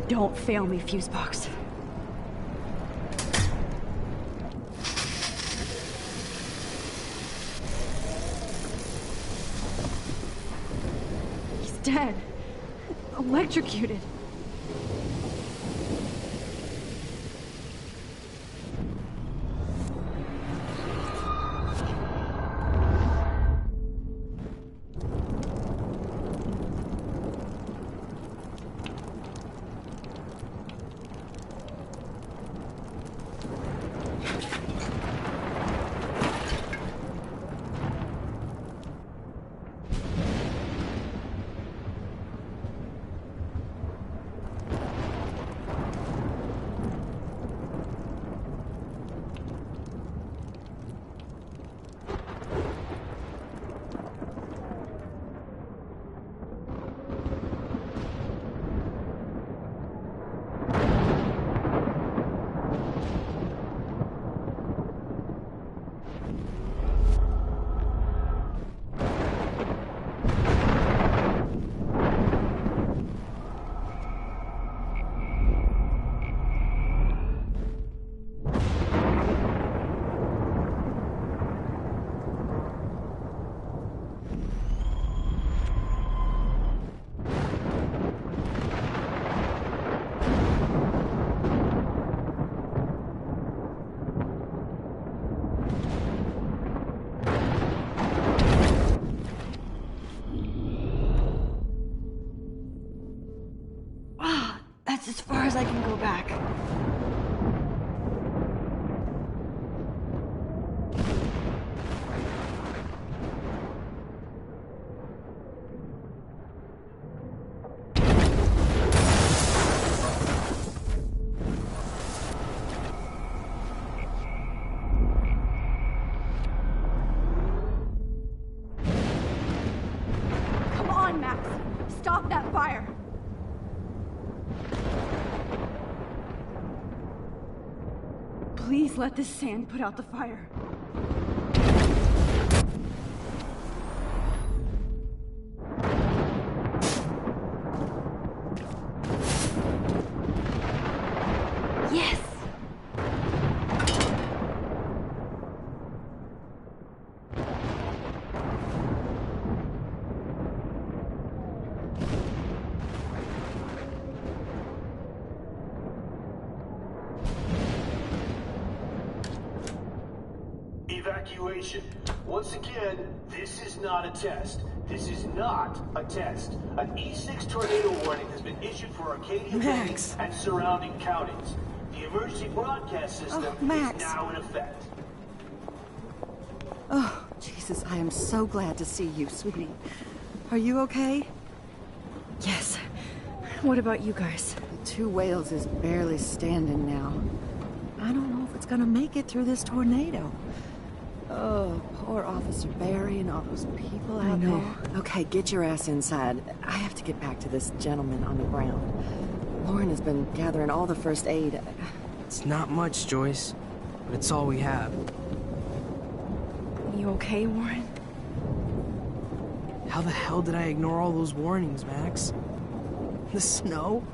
Don't fail me, Fusebox. He's dead. Electrocuted. That's as far as I can go back. Come on, Max. Stop that fire. Please let this sand put out the fire. Yes! Evacuation. Once again, this is not a test. This is not a test. An E6 tornado warning has been issued for Arcadia Bay and surrounding counties. The emergency broadcast system is now in effect. Oh, Jesus, I am so glad to see you, sweetie. Are you okay? Yes. What about you guys? The Two Whales is barely standing now. I don't know if it's gonna make it through this tornado. Oh, poor Officer Barry and all those people I out know. there. Okay, get your ass inside. I have to get back to this gentleman on the ground. Lauren has been gathering all the first aid. It's not much, Joyce, but it's all we have. You okay, Warren? How the hell did I ignore all those warnings, Max? The snow?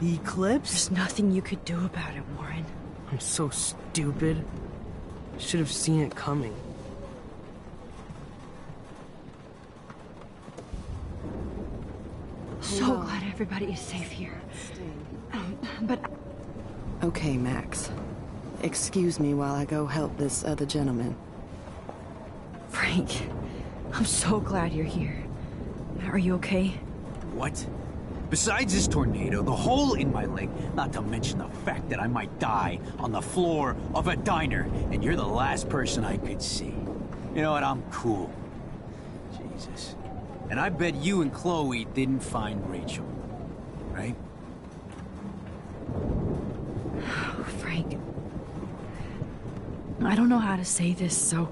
The eclipse? There's nothing you could do about it, Warren. I'm so stupid. Should have seen it coming. So glad everybody is safe here. But... Okay, Max. Excuse me while I go help this other gentleman. Frank, I'm so glad you're here. Are you okay? What? Besides this tornado, the hole in my leg, not to mention the fact that I might die on the floor of a diner, and you're the last person I could see. You know what? I'm cool. Jesus. And I bet you and Chloe didn't find Rachel, right? Oh, Frank. I don't know how to say this, so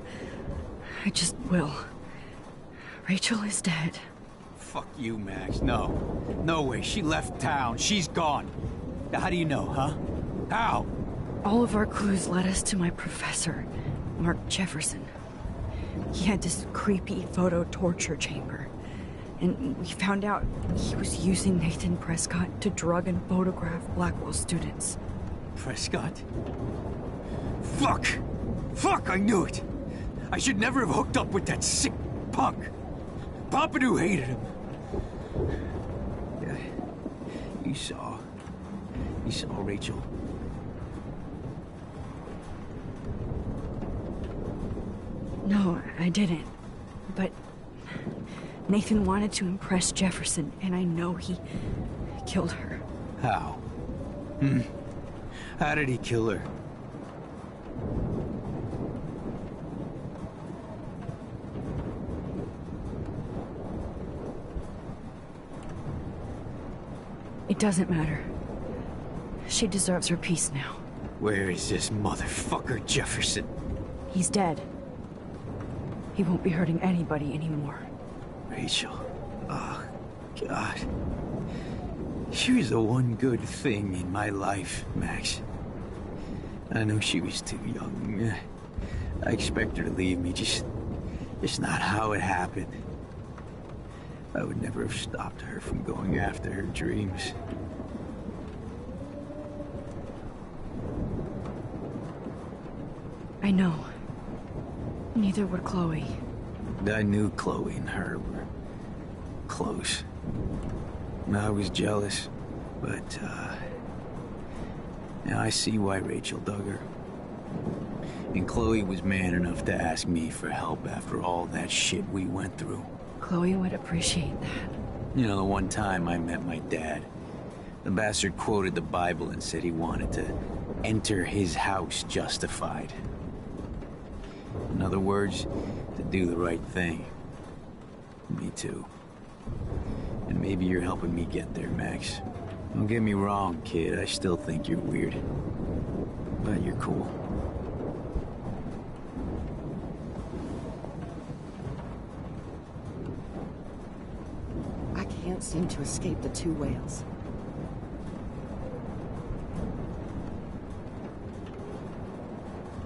I just will. Rachel is dead. Fuck you, Max. No. No way. She left town. She's gone. Now, how do you know, huh? How? All of our clues led us to my professor, Mark Jefferson. He had this creepy photo torture chamber. And we found out he was using Nathan Prescott to drug and photograph Blackwell students. Prescott? Fuck! Fuck, I knew it! I should never have hooked up with that sick punk. Pompidou hated him. Yeah, you saw Rachel. No, I didn't. But Nathan wanted to impress Jefferson, and I know he killed her. How? How did he kill her? It doesn't matter. She deserves her peace now. Where is this motherfucker Jefferson? He's dead. He won't be hurting anybody anymore. Rachel. Oh, God. She was the one good thing in my life, Max. I know she was too young. I expect her to leave me, just not how it happened. I would never have stopped her from going after her dreams. I know. Neither would Chloe. I knew Chloe and her were close. I was jealous, but, now I see why Rachel dug her. And Chloe was man enough to ask me for help after all that shit we went through. Chloe would appreciate that. You know, the one time I met my dad, the bastard quoted the Bible and said he wanted to enter his house justified. In other words, to do the right thing. Me too. And maybe you're helping me get there, Max. Don't get me wrong, kid. I still think you're weird. But you're cool. I can't seem to escape the two whales.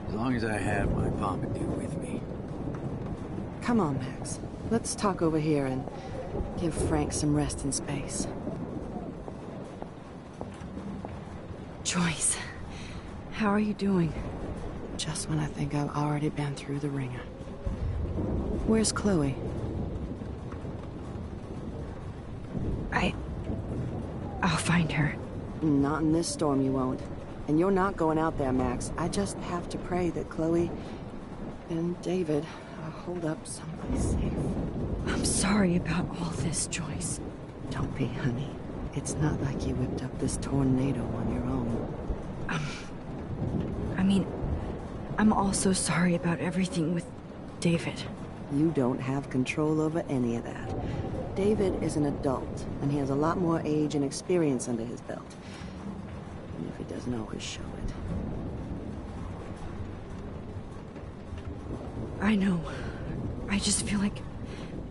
As long as I have my Pompidou with me. Come on, Max. Let's talk over here and give Frank some rest and space. Joyce, how are you doing? Just when I think I've already been through the ringer. Where's Chloe? I'll find her. Not in this storm, you won't. And you're not going out there, Max. I just have to pray that Chloe and David hold up someplace safe. I'm sorry about all this, Joyce. Don't be, honey. It's not like you whipped up this tornado on your own. I mean, I'm also sorry about everything with David. You don't have control over any of that. David is an adult, and he has a lot more age and experience under his belt. And if he doesn't always show it. I know. I just feel like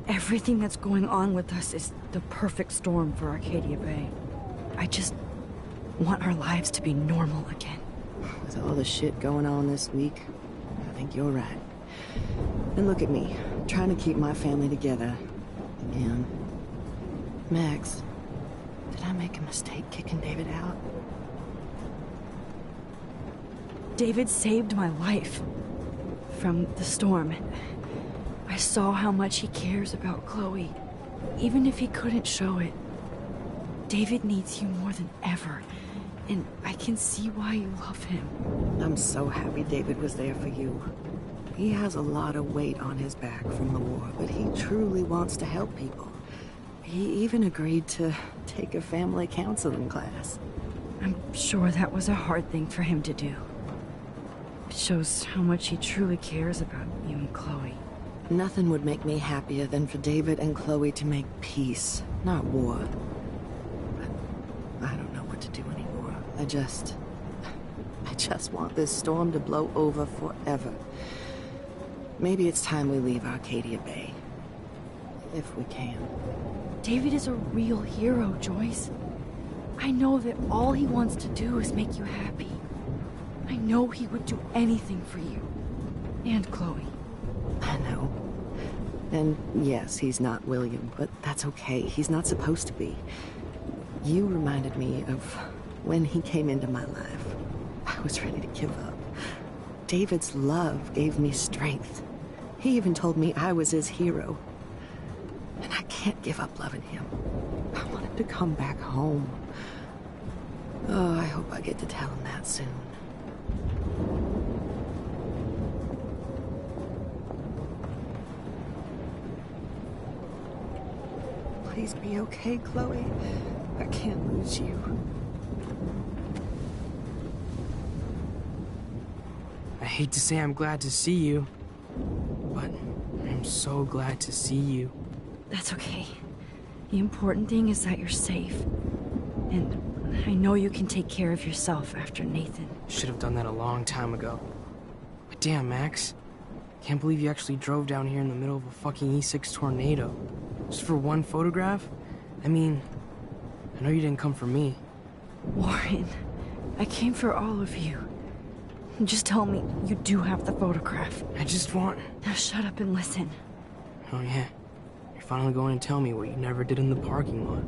everything that's going on with us is the perfect storm for Arcadia Bay. I just want our lives to be normal again. With all the shit going on this week, I think you're right. And look at me, trying to keep my family together. Again. Max, did I make a mistake kicking David out? David saved my life from the storm. I saw how much he cares about Chloe, even if he couldn't show it. David needs you more than ever, and I can see why you love him. I'm so happy David was there for you. He has a lot of weight on his back from the war, but he truly wants to help people. He even agreed to take a family counseling class. I'm sure that was a hard thing for him to do. It shows how much he truly cares about you and Chloe. Nothing would make me happier than for David and Chloe to make peace, not war. But I don't know what to do anymore. I just want this storm to blow over forever. Maybe it's time we leave Arcadia Bay. If we can. David is a real hero, Joyce. I know that all he wants to do is make you happy. I know he would do anything for you. And Chloe. I know. And yes, he's not William, but that's okay. He's not supposed to be. You reminded me of when he came into my life. I was ready to give up. David's love gave me strength. He even told me I was his hero. And I can't give up loving him. I want him to come back home. Oh, I hope I get to tell him that soon. Please be okay, Chloe. I can't lose you. I hate to say I'm glad to see you, but I'm so glad to see you. That's okay. The important thing is that you're safe. And I know you can take care of yourself after Nathan. Should have done that a long time ago. But damn, Max. Can't believe you actually drove down here in the middle of a fucking E6 tornado. Just for one photograph? I mean, I know you didn't come for me. Warren, I came for all of you. Just tell me you do have the photograph. I just want... Now shut up and listen. Oh yeah. You're finally going to tell me what you never did in the parking lot.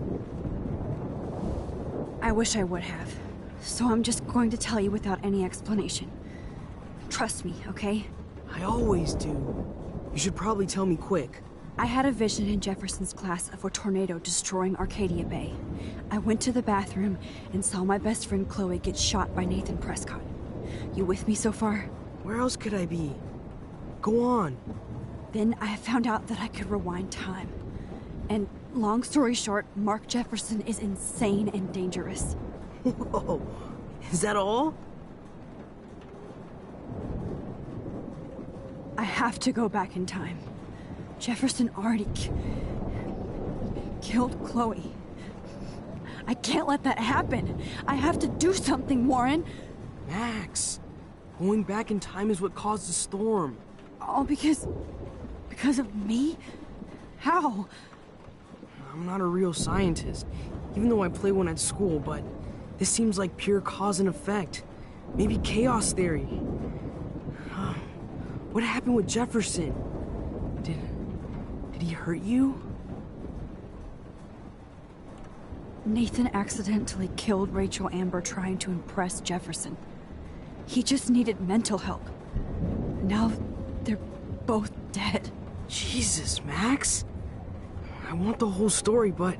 I wish I would have. So I'm just going to tell you without any explanation. Trust me, okay? I always do. You should probably tell me quick. I had a vision in Jefferson's class of a tornado destroying Arcadia Bay. I went to the bathroom and saw my best friend Chloe get shot by Nathan Prescott. You with me so far? Where else could I be? Go on. Then I found out that I could rewind time. And long story short, Mark Jefferson is insane and dangerous. Whoa. Is that all? I have to go back in time. Jefferson already killed Chloe. I can't let that happen. I have to do something, Warren. Max, going back in time is what caused the storm. All because of me? How? I'm not a real scientist, even though I play one at school, but this seems like pure cause and effect. Maybe chaos theory. What happened with Jefferson? Did he hurt you? Nathan accidentally killed Rachel Amber trying to impress Jefferson. He just needed mental help. Now they're both dead. Jesus, Max. I want the whole story, but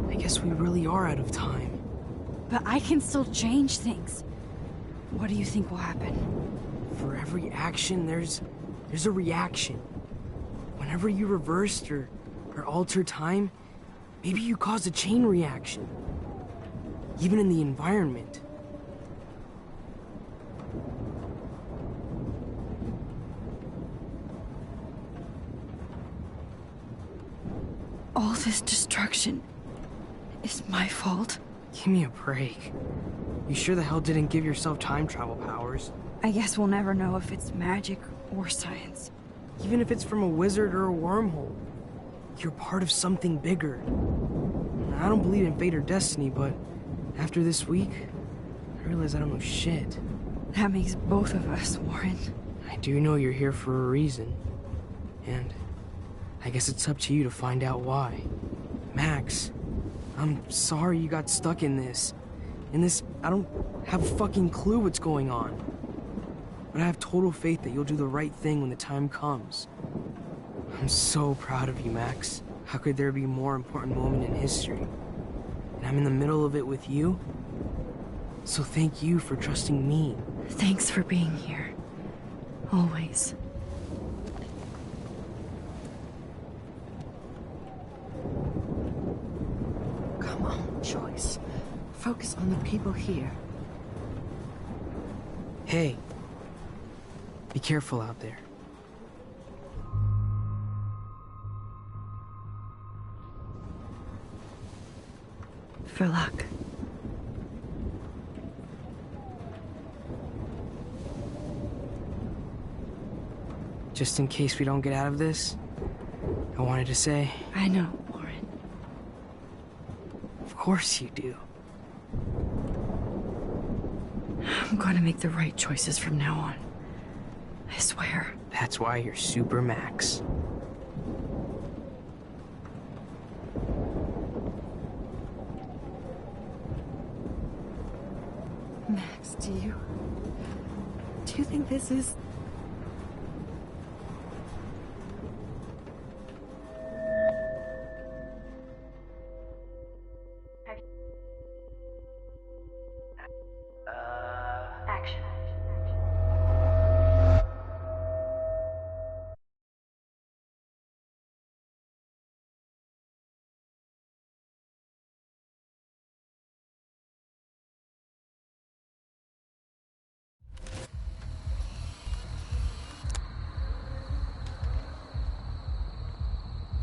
I guess we really are out of time. But I can still change things. What do you think will happen? For every action, there's a reaction. Whenever you reversed or alter time, maybe you caused a chain reaction. Even in the environment. All this destruction is my fault? Give me a break. You sure the hell didn't give yourself time travel powers? I guess we'll never know if it's magic or science. Even if it's from a wizard or a wormhole, you're part of something bigger. I don't believe in fate or destiny, but after this week, I realize I don't know shit. That makes both of us, Warren. I do know you're here for a reason. And I guess it's up to you to find out why. Max, I'm sorry you got stuck in this. I don't have a fucking clue what's going on. But I have total faith that you'll do the right thing when the time comes. I'm so proud of you, Max. How could there be a more important moment in history? And I'm in the middle of it with you. So thank you for trusting me. Thanks for being here. Always. Come on, Joyce. Focus on the people here. Hey. Be careful out there. For luck. Just in case we don't get out of this, I wanted to say... I know, Warren. Of course you do. I'm gonna make the right choices from now on. I swear. That's why you're Super Max. Max, do you think this is... Action.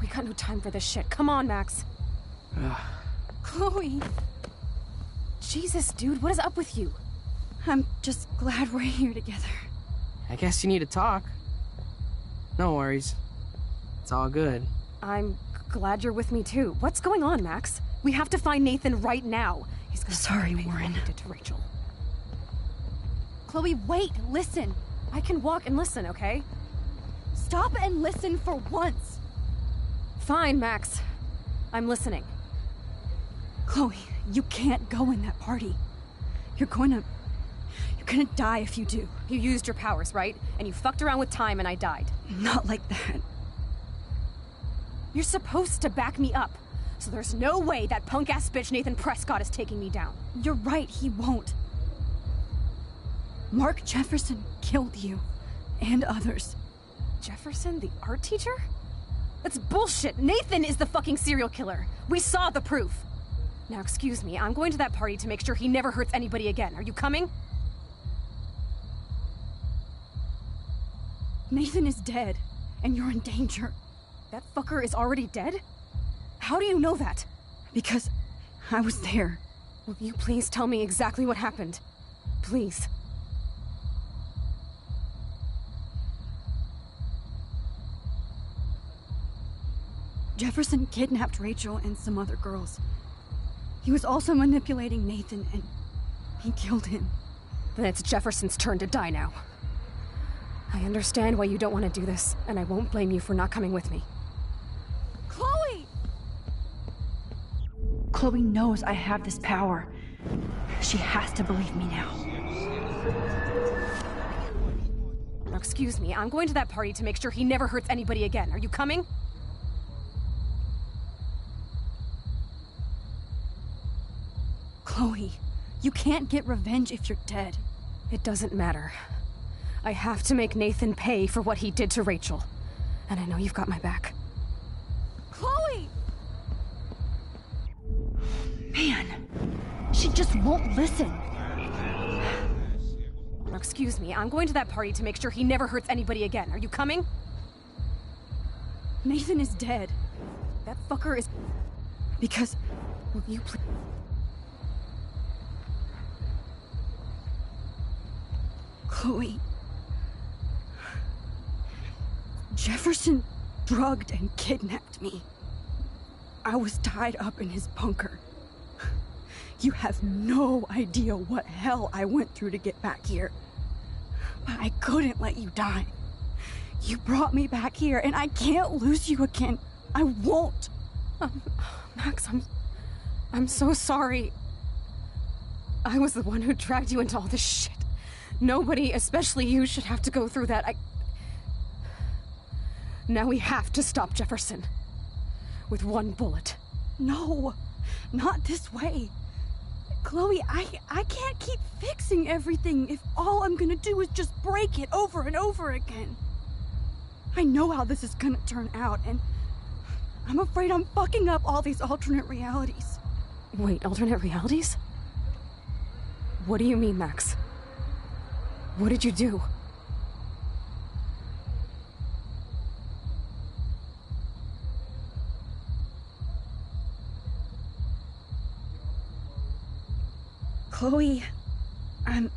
We got no time for this shit. Come on, Max. Chloe! Jesus, dude, what is up with you? I'm just glad we're here together. I guess you need to talk. No worries. It's all good. I'm glad you're with me too. What's going on, Max? We have to find Nathan right now. He's gonna Sorry, Warren. What he did to Rachel. Chloe, wait, listen. I can walk and listen, okay? Stop and listen for once. Fine, Max. I'm listening. Chloe, you can't go in that party. You're gonna die if you do. You used your powers, right? And you fucked around with time and I died. Not like that. You're supposed to back me up. So there's no way that punk-ass bitch Nathan Prescott is taking me down. You're right, he won't. Mark Jefferson killed you. And others. Jefferson, the art teacher? That's bullshit! Nathan is the fucking serial killer! We saw the proof! Now excuse me, I'm going to that party to make sure he never hurts anybody again. Are you coming? Nathan is dead, and you're in danger. That fucker is already dead? How do you know that? Because I was there. Will you please tell me exactly what happened? Please. Jefferson kidnapped Rachel and some other girls. He was also manipulating Nathan, and he killed him. Then it's Jefferson's turn to die now. I understand why you don't want to do this, and I won't blame you for not coming with me. Chloe! Chloe knows I have this power. She has to believe me now. Now excuse me, I'm going to that party to make sure he never hurts anybody again. Are you coming? Chloe, you can't get revenge if you're dead. It doesn't matter. I have to make Nathan pay for what he did to Rachel. And I know you've got my back. Chloe! Man, she just won't listen. Now excuse me, I'm going to that party to make sure he never hurts anybody again. Are you coming? Nathan is dead. That fucker is... Because... Will you please... Chloe. Jefferson drugged and kidnapped me. I was tied up in his bunker. You have no idea what hell I went through to get back here. But I couldn't let you die. You brought me back here, and I can't lose you again. I won't. Max, I'm so sorry. I was the one who dragged you into all this shit. Nobody, especially you, should have to go through that. Now we have to stop Jefferson. With one bullet. No, not this way. Chloe, I can't keep fixing everything if all I'm gonna do is just break it over and over again. I know how this is gonna turn out, and I'm afraid I'm fucking up all these alternate realities. Wait, alternate realities? What do you mean, Max? What did you do? Chloe, I'm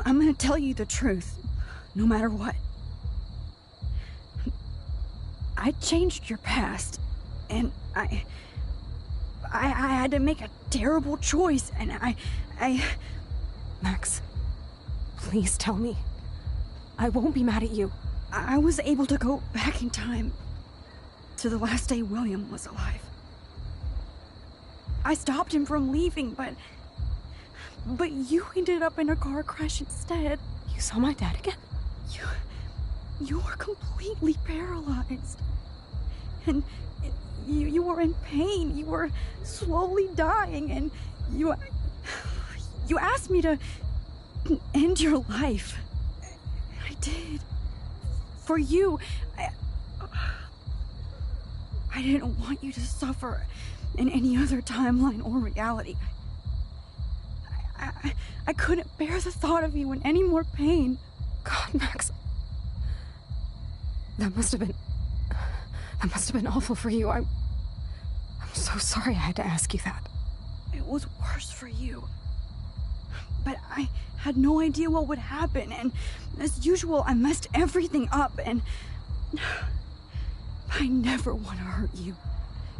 gonna tell you the truth, no matter what. I changed your past, and I had to make a terrible choice, and I... Max, please tell me. I won't be mad at you. I was able to go back in time to the last day William was alive. I stopped him from leaving, but you ended up in a car crash instead. You saw my dad again? You were completely paralyzed. And you were in pain. You were slowly dying, and you asked me to end your life. I did. For you. I didn't want you to suffer in any other timeline or reality. I couldn't bear the thought of you in any more pain. God, Max. That must have been awful for you. I'm so sorry I had to ask you that. It was worse for you. But I had no idea what would happen, and as usual, I messed everything up, and I never want to hurt you.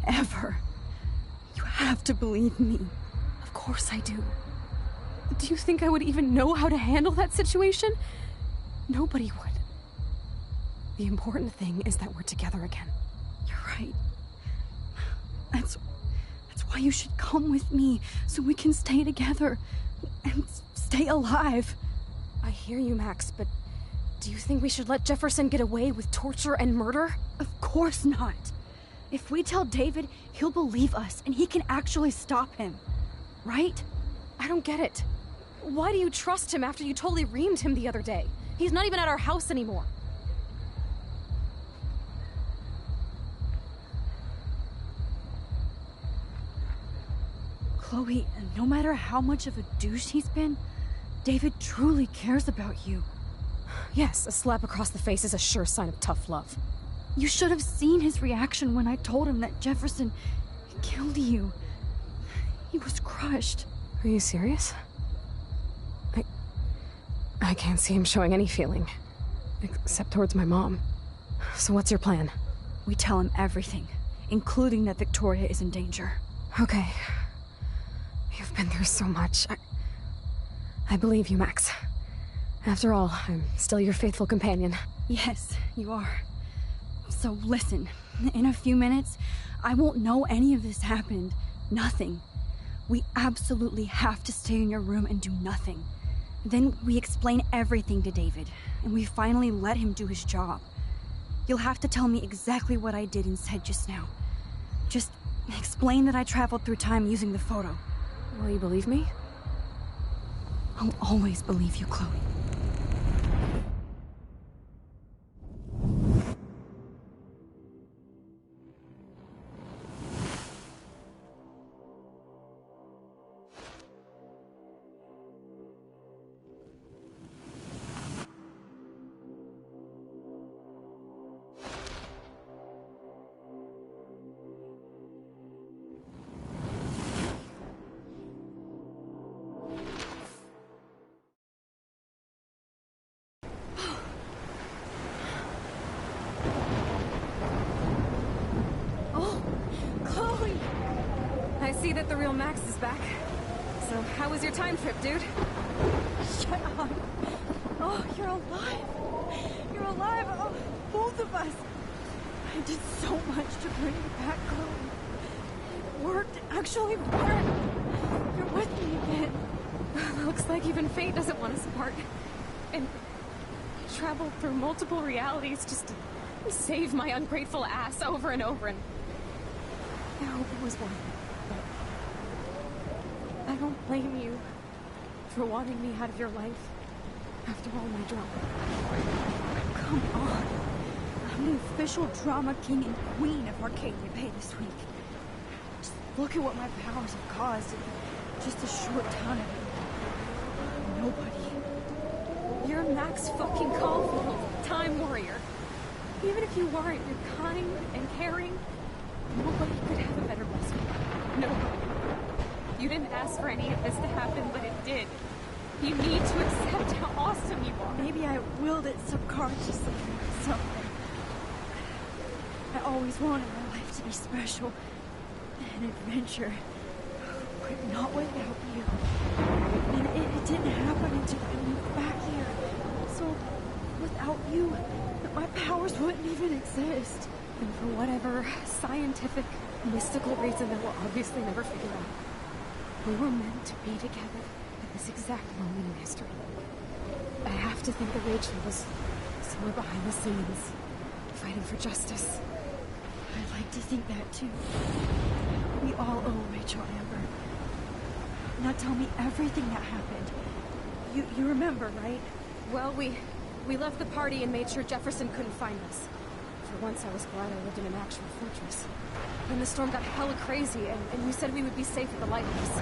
Ever. You have to believe me. Of course I do. Do you think I would even know how to handle that situation? Nobody would. The important thing is that we're together again. You're right. That's why you should come with me, so we can stay together and stay alive. I hear you, Max, but do you think we should let Jefferson get away with torture and murder? Of course not. If we tell David, he'll believe us, and he can actually stop him. Right? I don't get it. Why do you trust him after you totally reamed him the other day? He's not even at our house anymore. Chloe, no matter how much of a douche he's been, David truly cares about you. Yes, a slap across the face is a sure sign of tough love. You should have seen his reaction when I told him that Jefferson killed you. He was crushed. Are you serious? I can't see him showing any feeling. Except towards my mom. So what's your plan? We tell him everything, including that Victoria is in danger. Okay. You've been through so much. I believe you, Max. After all, I'm still your faithful companion. Yes, you are. So listen, in a few minutes, I won't know any of this happened. Nothing. We absolutely have to stay in your room and do nothing. Then we explain everything to David, and we finally let him do his job. You'll have to tell me exactly what I did and said just now. Just explain that I traveled through time using the photo. Will you believe me? I'll always believe you, Chloe. see that the real Max is back. So, how was your time trip, dude? Shut up. Oh, you're alive. You're alive. Oh, both of us. I did so much to bring you back, Chloe. It worked. It actually worked. You're with me again. Looks like even fate doesn't want us apart. And traveled through multiple realities just to save my ungrateful ass over and over, and I hope it was worth it. But I don't blame you for wanting me out of your life after all my drama. Come on. I'm the official drama king and queen of Arcadia Bay this week. Just look at what my powers have caused in just a short time. Nobody. You're Max fucking Caulfield, Time Warrior. Even if you weren't, you're kind and caring. Nobody could have a better best friend. Nobody. You didn't ask for any of this to happen, but it did. You need to accept how awesome you are. Maybe I willed it subconsciously or something. I always wanted my life to be special. An adventure. But not without you. And it didn't happen until I moved back here. So, without you, my powers wouldn't even exist. And for whatever scientific, mystical reason that we'll obviously never figure out, we were meant to be together at this exact moment in history. I have to think that Rachel was somewhere behind the scenes, fighting for justice. I like to think that too. We all owe Rachel Amber. Now tell me everything that happened. You remember, right? Well, we left the party and made sure Jefferson couldn't find us. For once, I was glad I lived in an actual fortress. Then the storm got hella crazy, and you said we would be safe at the lighthouse.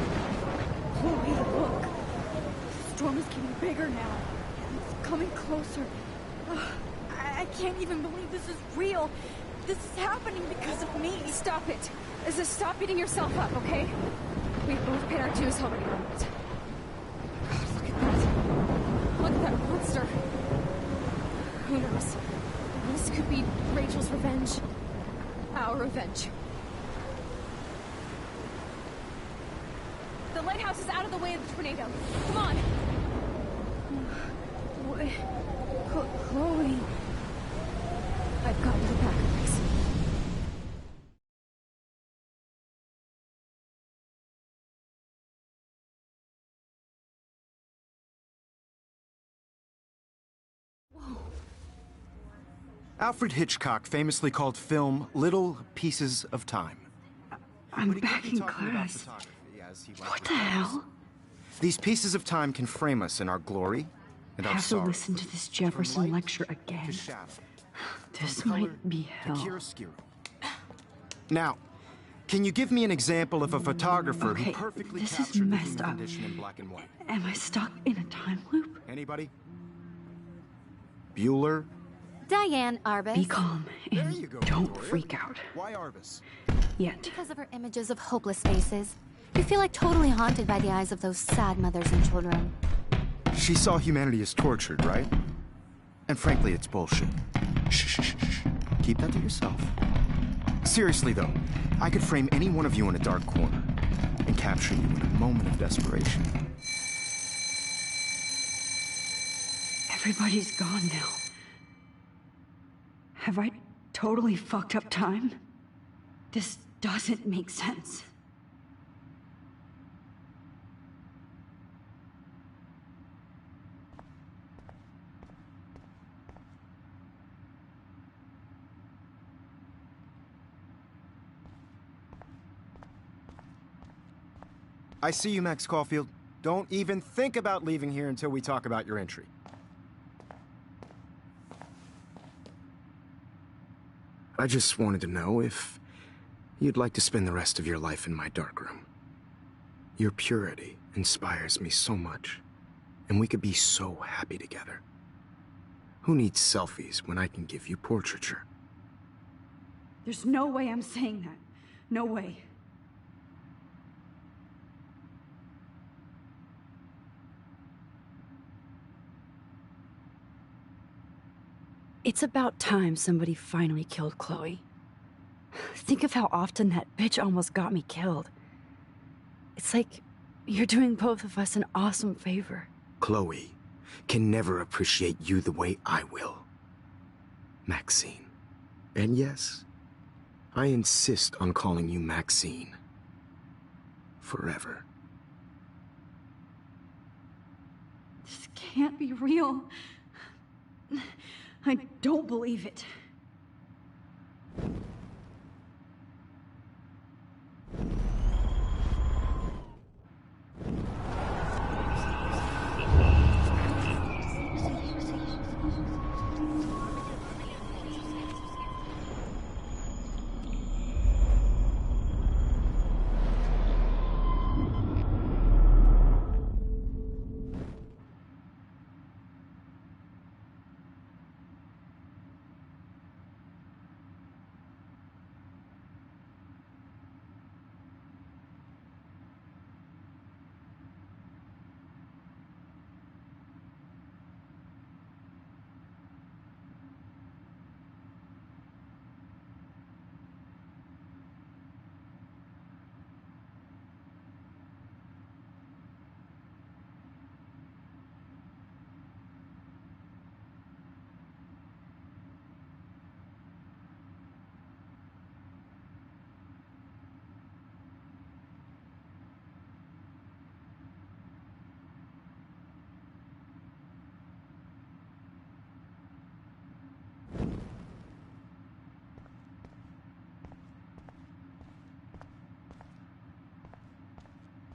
Chloe, look. The storm is getting bigger now. It's coming closer. I can't even believe this is real. This is happening because of me. Stop it. Just stop beating yourself up, okay? We've both paid our dues already on it. God, look at that. Look at that monster. Who knows? This could be Rachel's revenge. Our revenge. The lighthouse is out of the way of the tornado. Come on! Chloe... I've got your back, Max. Alfred Hitchcock famously called film little pieces of time. I'm back in class. What the hell? These pieces of time can frame us in our glory and I our have to sorrow. listen to this Jefferson lecture again. This might be hell. Now, can you give me an example of a photographer who Okay, perfectly this is captured the messed human up. condition in black and white? Am I stuck in a time loop? Anybody? Bueller? Diane Arbus. Be calm and don't freak out. Why Arbus? Yet. Because of her images of hopeless faces. You feel like totally haunted by the eyes of those sad mothers and children. She saw humanity as tortured, right? And frankly, it's bullshit. Shh. Keep that to yourself. Seriously, though, I could frame any one of you in a dark corner and capture you in a moment of desperation. Everybody's gone now. Have I totally fucked up time? This doesn't make sense. I see you, Max Caulfield. Don't even think about leaving here until we talk about your entry. I just wanted to know if you'd like to spend the rest of your life in my darkroom. Your purity inspires me so much, and we could be so happy together. Who needs selfies when I can give you portraiture? There's no way I'm saying that. No way. It's about time somebody finally killed Chloe. Think of how often that bitch almost got me killed. It's like you're doing both of us an awesome favor. Chloe can never appreciate you the way I will. Maxine. And yes, I insist on calling you Maxine. Forever. This can't be real. I don't believe it.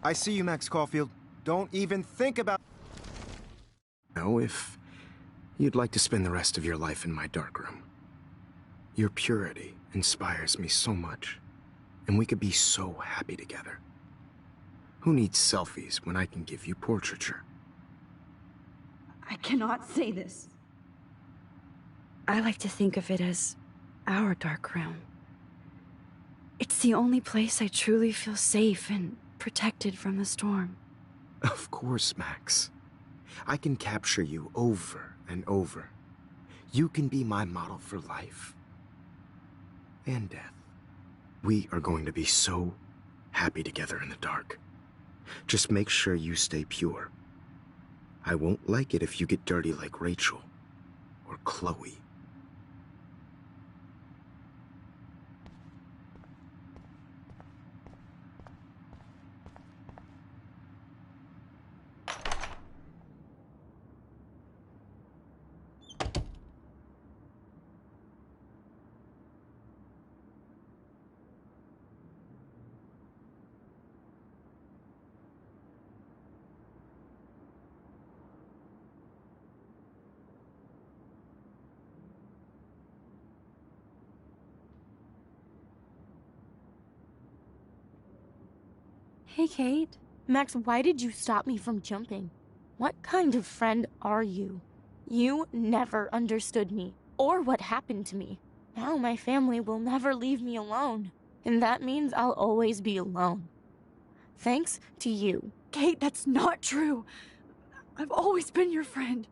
I see you, Max Caulfield. Don't even think about... Now, if you'd like to spend the rest of your life in my darkroom. Your purity inspires me so much, and we could be so happy together. Who needs selfies when I can give you portraiture? I cannot say this. I like to think of it as our dark room. It's the only place I truly feel safe and protected from the storm. Of course, Max. I can capture you over and over. You can be my model for life and death. We are going to be so happy together in the dark. Just make sure you stay pure. I won't like it if you get dirty like Rachel or Chloe. Hey, Kate. Max, why did you stop me from jumping? What kind of friend are you? You never understood me, or what happened to me. Now my family will never leave me alone, and that means I'll always be alone. Thanks to you. Kate, that's not true. I've always been your friend.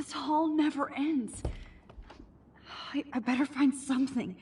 This hall never ends. I better find something.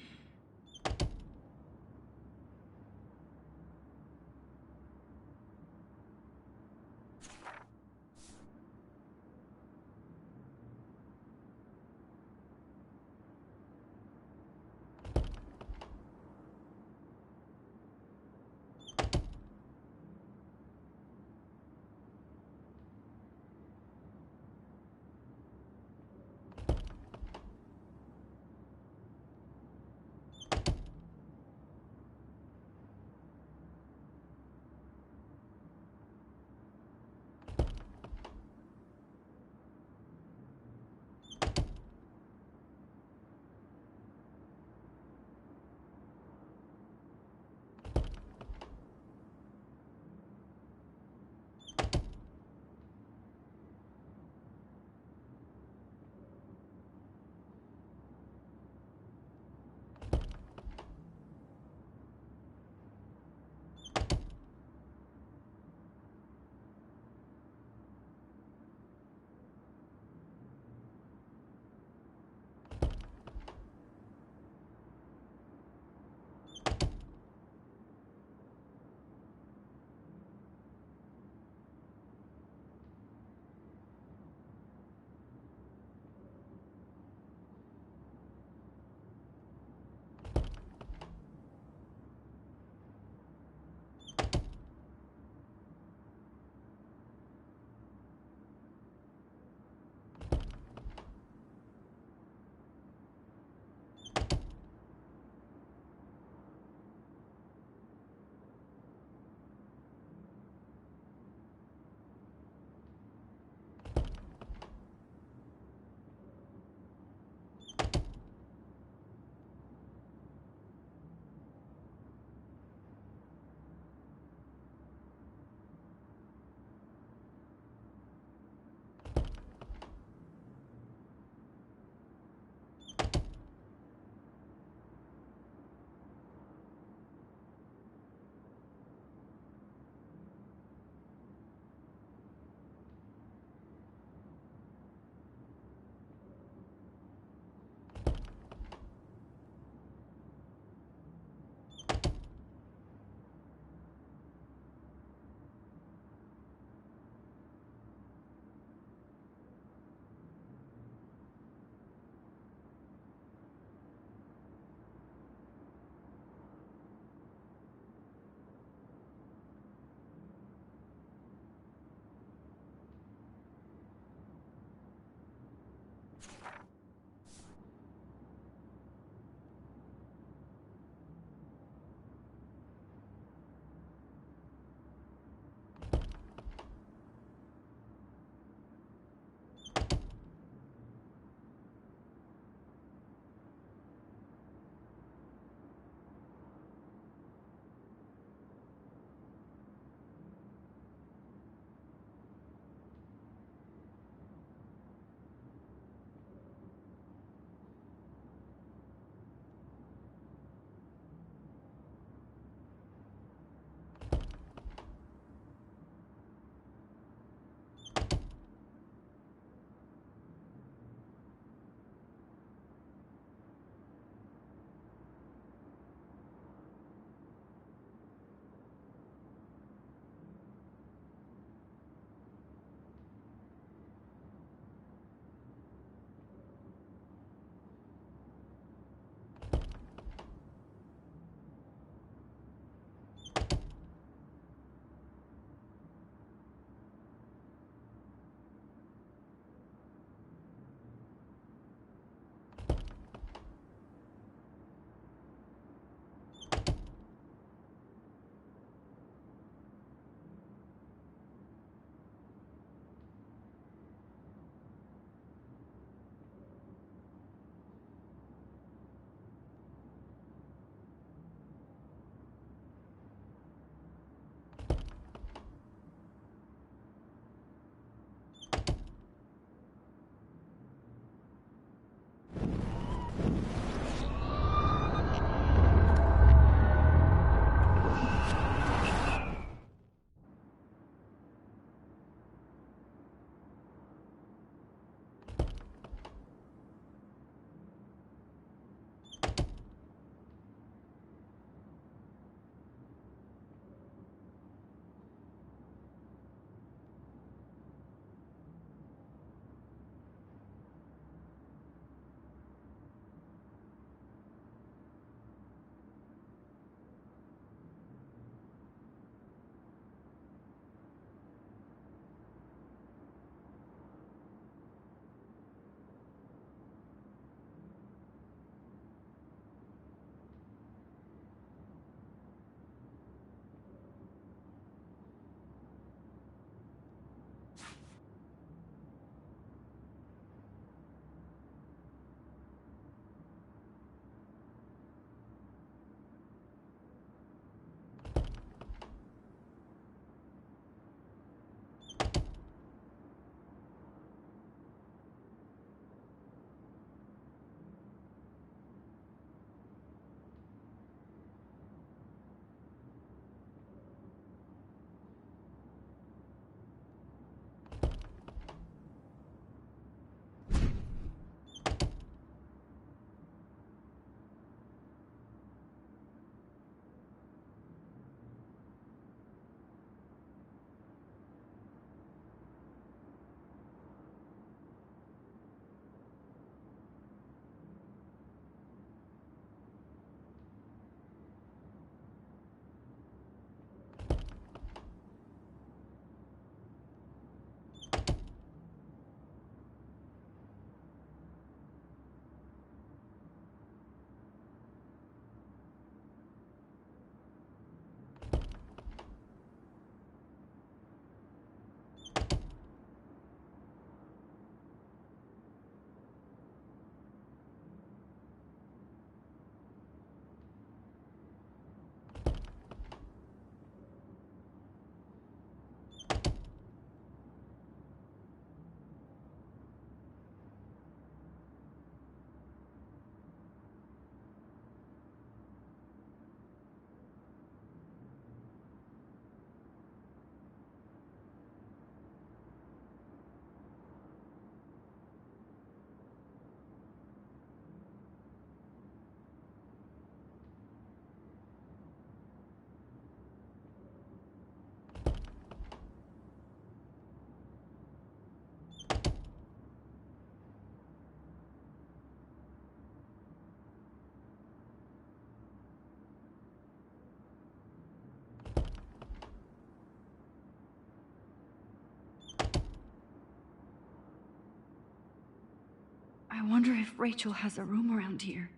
wonder if Rachel has a room around here.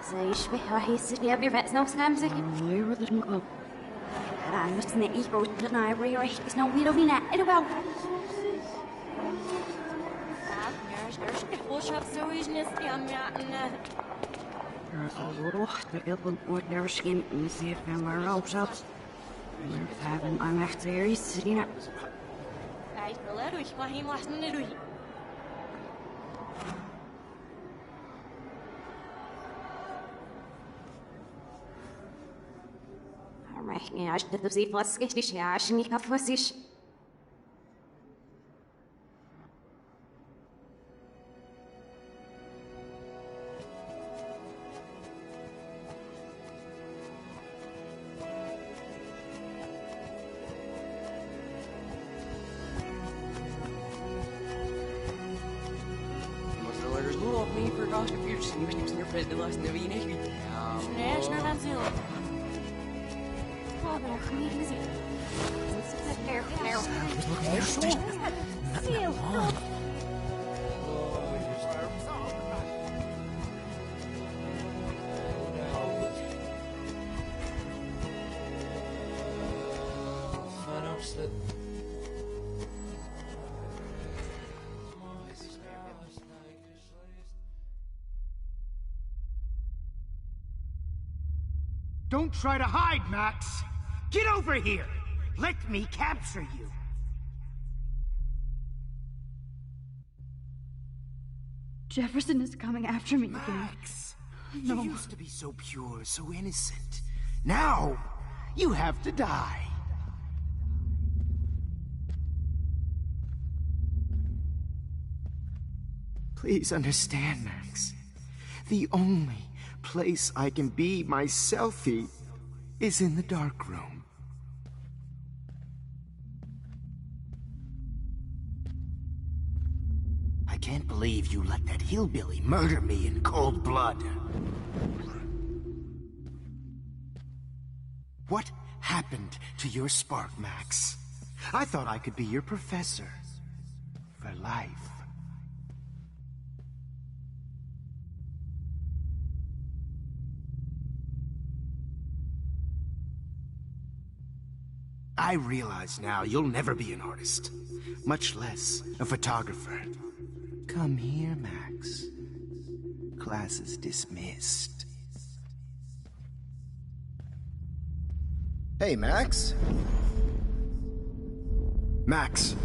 Ze is weer bij wet nog staan ze. Nee, wat is me ook. Dan is het niet goed dat naar weer is nou weer of niet naar wel. Eerst push-up zo is niet aan ja. De ilpen wordt daar misschien zeer van waar ook zat. We hebben aan echt serieus zien. Hij wil er ik maar hem laten doen. Ja, ich das sieht was richtig ja, ich nicht auf was ich. Nee, ich nur ganz so. Don't try to hide, Max! Get over here! Let me capture you! Jefferson is coming after me again. Max! No. You used to be so pure, so innocent. Now, you have to die. Please understand, Max. The only place I can be myself is in the dark room. I can't believe you let that hillbilly murder me in cold blood. What happened to your spark, Max? I thought I could be your professor. For life. I realize now you'll never be an artist, much less a photographer. Come here, Max. Class is dismissed. Hey, Max. Max.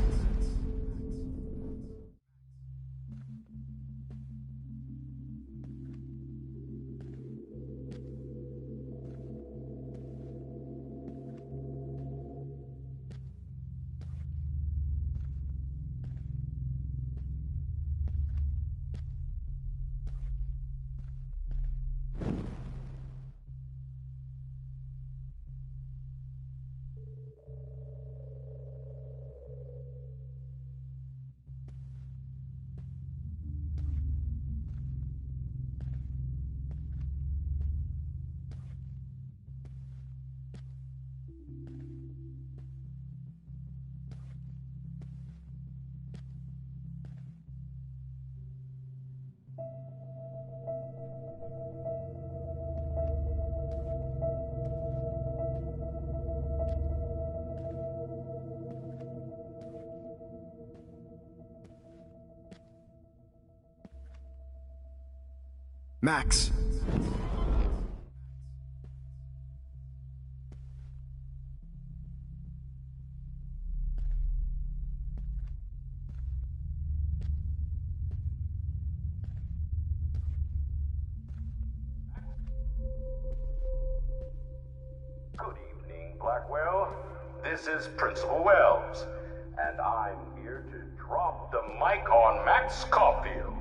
Max! Good evening, Blackwell. This is Principal Wells, and I'm here to drop the mic on Max Caulfield.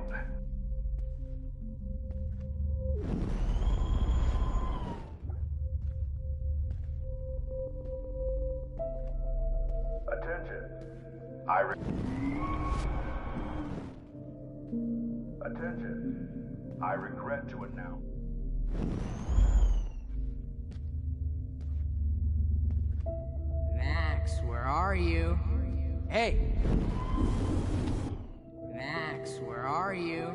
Attention. Attention. I regret to announce. Max, where are you? Hey! Max, where are you?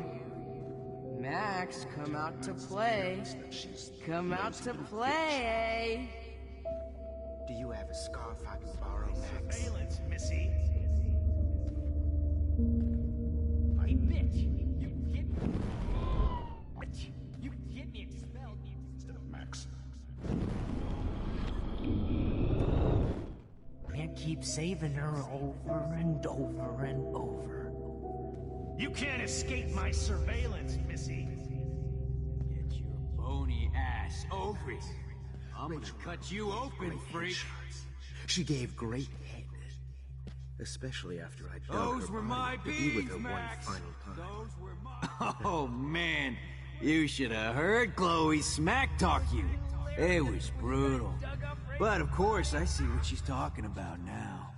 Max, come out to play. Come out to play! Do you have a scarf I can borrow, Max? Surveillance, Missy. Hey, bitch! You get me! Bitch! You get me expelled! Max. Can't keep saving her over and over and over. You can't escape my surveillance, Missy. Get your bony ass over it. I'm gonna cut you open, freak. She gave great head. Especially after I dug Those her were body my to be with her bees, Max. one final time. Those were my... Oh, man. You should have heard Chloe smack talk you. It was brutal. But of course, I see what she's talking about now.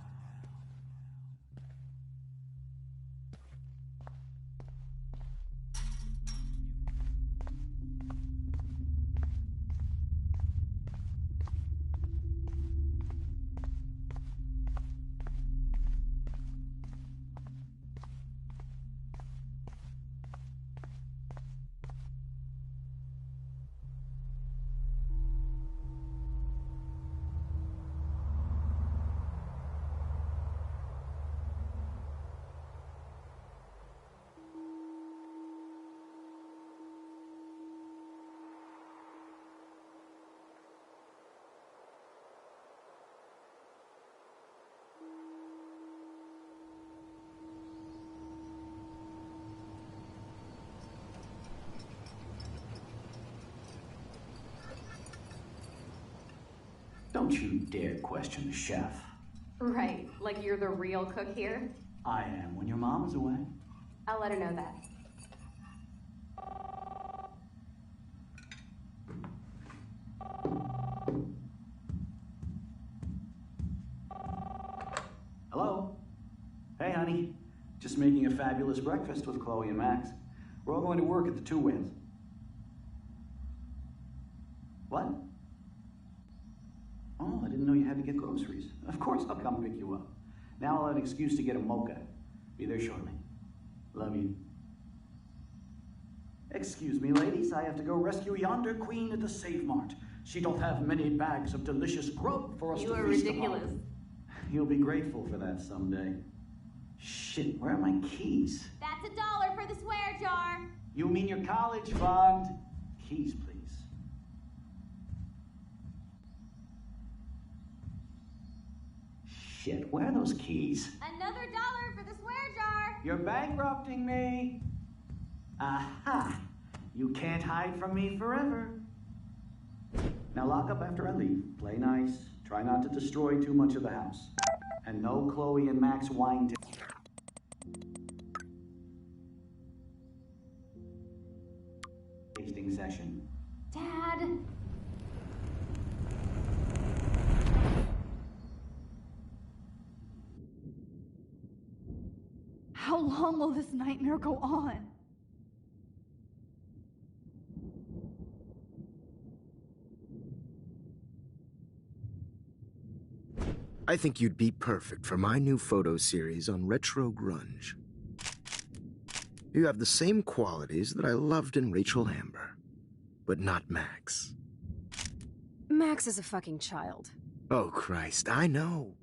Don't you dare question the chef. Right, like you're the real cook here? I am when your mom is away. I'll let her know that. Hello? Hey, honey. Just making a fabulous breakfast with Chloe and Max. We're all going to work at the Two Whales. What? Oh, I didn't know you had to get groceries. Of course I'll come pick you up. Now I'll have an excuse to get a mocha. Be there shortly. Love you. Excuse me, ladies. I have to go rescue yonder queen at the Save Mart. She doth have many bags of delicious grub for us to feast upon. You are ridiculous. You'll be grateful for that someday. Shit, where are my keys? That's $1 for the swear jar. You mean your college fund? Keys, please. Shit, where are those keys? Another $1 for the swear jar. You're bankrupting me. Aha! You can't hide from me forever. Now lock up after I leave. Play nice. Try not to destroy too much of the house. And no Chloe and Max wine tasting session. Dad. How long will this nightmare go on? I think you'd be perfect for my new photo series on retro grunge. You have the same qualities that I loved in Rachel Amber, but not Max. Max is a fucking child. Oh, Christ, I know.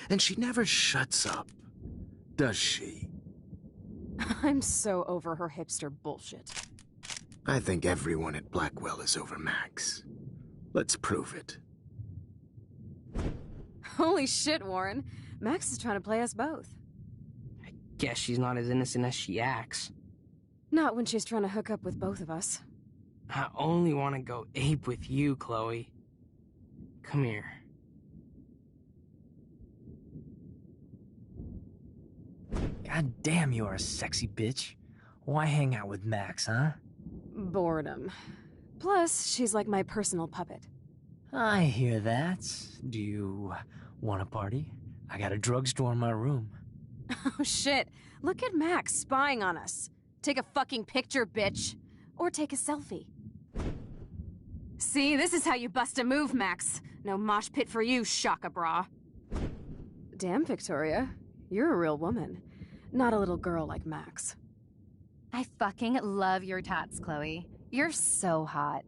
And she never shuts up, does she? I'm so over her hipster bullshit. I think everyone at Blackwell is over Max. Let's prove it. Holy shit, Warren. Max is trying to play us both. Guess she's not as innocent as she acts. Not when she's trying to hook up with both of us. I only want to go ape with you, Chloe. Come here. God damn, you are a sexy bitch. Why hang out with Max, huh? Boredom. Plus, she's like my personal puppet. I hear that. Do you want a party? I got a drugstore in my room. Oh shit, look at Max spying on us. Take a fucking picture, bitch. Or take a selfie. See, this is how you bust a move, Max. No mosh pit for you, Shaka Bra. Damn, Victoria. You're a real woman. Not a little girl like Max. I fucking love your tats, Chloe. You're so hot.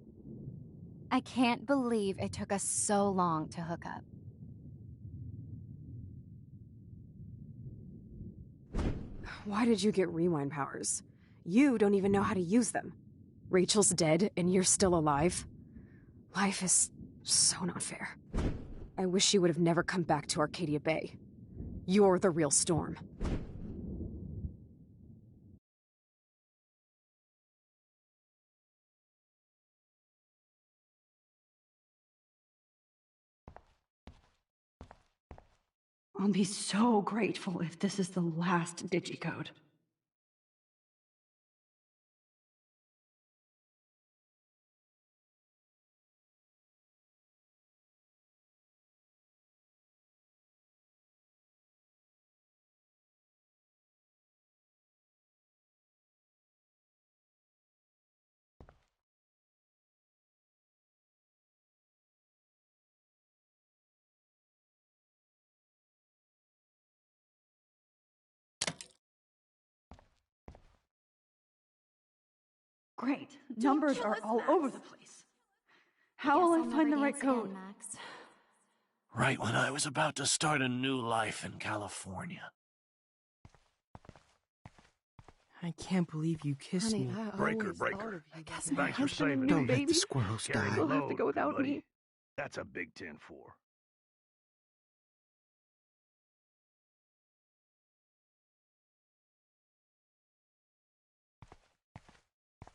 I can't believe it took us so long to hook up. Why did you get rewind powers? You don't even know how to use them. Rachel's dead and you're still alive. Life is so not fair. I wish she would have never come back to Arcadia Bay. You're the real Storm. I'll be so grateful if this is the last digicode. Great. Numbers are all over the place. How will I find the right code? Right when I was about to start a new life in California. I can't believe you kissed me. Breaker. Thanks for saving me. Don't let the squirrels die. You'll have to go without me. That's a big 10-4.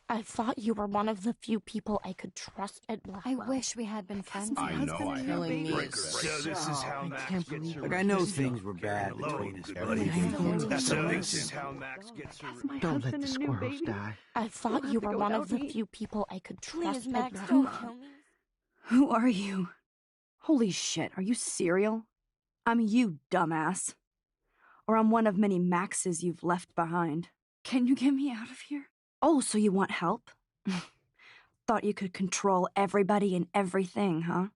I thought you were one of the few people I could trust at Blackwell. I wish we had been friends. I know I have. Breaker. So this is how Max gets her. Look, I know things were bad between us, but So this is how Max gets her. Don't let the squirrels die. I thought you were one of the few people I could trust Please, at Max, Blackwell. don't kill me. Who are you? Holy shit, are you serial? I'm you, dumbass. Or I'm one of many Maxes you've left behind. Can you get me out of here? Oh, so you want help? Thought you could control everybody and everything, huh?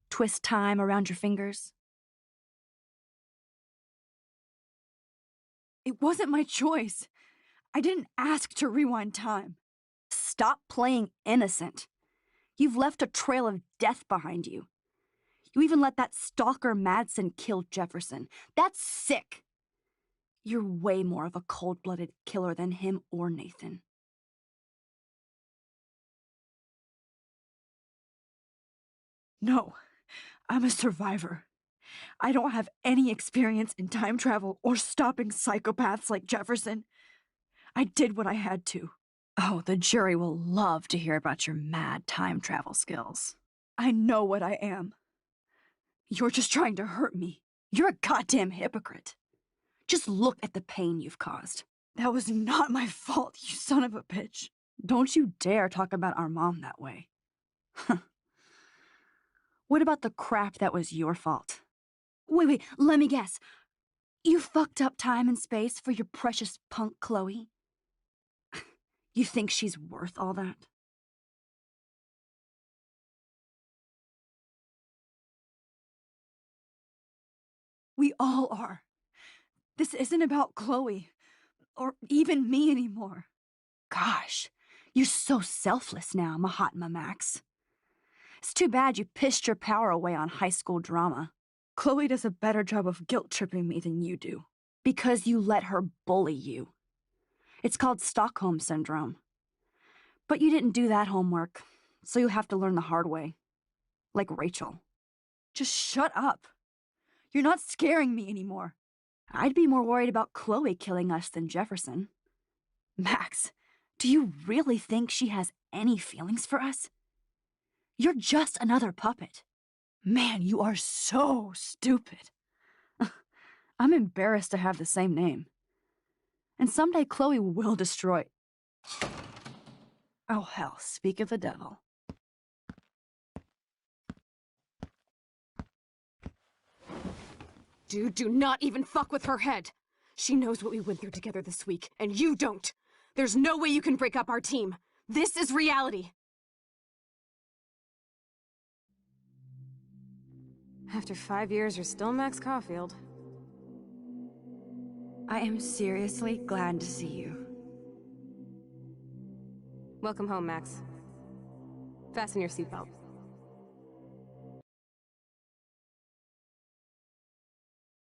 Twist time around your fingers? It wasn't my choice. I didn't ask to rewind time. Stop playing innocent. You've left a trail of death behind you. You even let that stalker Madsen kill Jefferson. That's sick. You're way more of a cold-blooded killer than him or Nathan. No, I'm a survivor. I don't have any experience in time travel or stopping psychopaths like Jefferson. I did what I had to. Oh, the jury will love to hear about your mad time travel skills. I know what I am. You're just trying to hurt me. You're a goddamn hypocrite. Just look at the pain you've caused. That was not my fault, you son of a bitch. Don't you dare talk about our mom that way. What about the crap that was your fault? Wait, let me guess. You fucked up time and space for your precious punk Chloe? You think she's worth all that? We all are. This isn't about Chloe, or even me anymore. Gosh, you're so selfless now, Mahatma Max. It's too bad you pissed your power away on high school drama. Chloe does a better job of guilt-tripping me than you do. Because you let her bully you. It's called Stockholm Syndrome. But you didn't do that homework, so you'll have to learn the hard way. Like Rachel. Just shut up. You're not scaring me anymore. I'd be more worried about Chloe killing us than Jefferson. Max, do you really think she has any feelings for us? You're just another puppet. Man, you are so stupid. I'm embarrassed to have the same name. And someday Chloe will destroy... Oh hell, speak of the devil. Dude, do not even fuck with her head. She knows what we went through together this week, and you don't. There's no way you can break up our team. This is reality. After 5 years, you're still Max Caulfield. I am seriously glad to see you. Welcome home, Max. Fasten your seatbelt.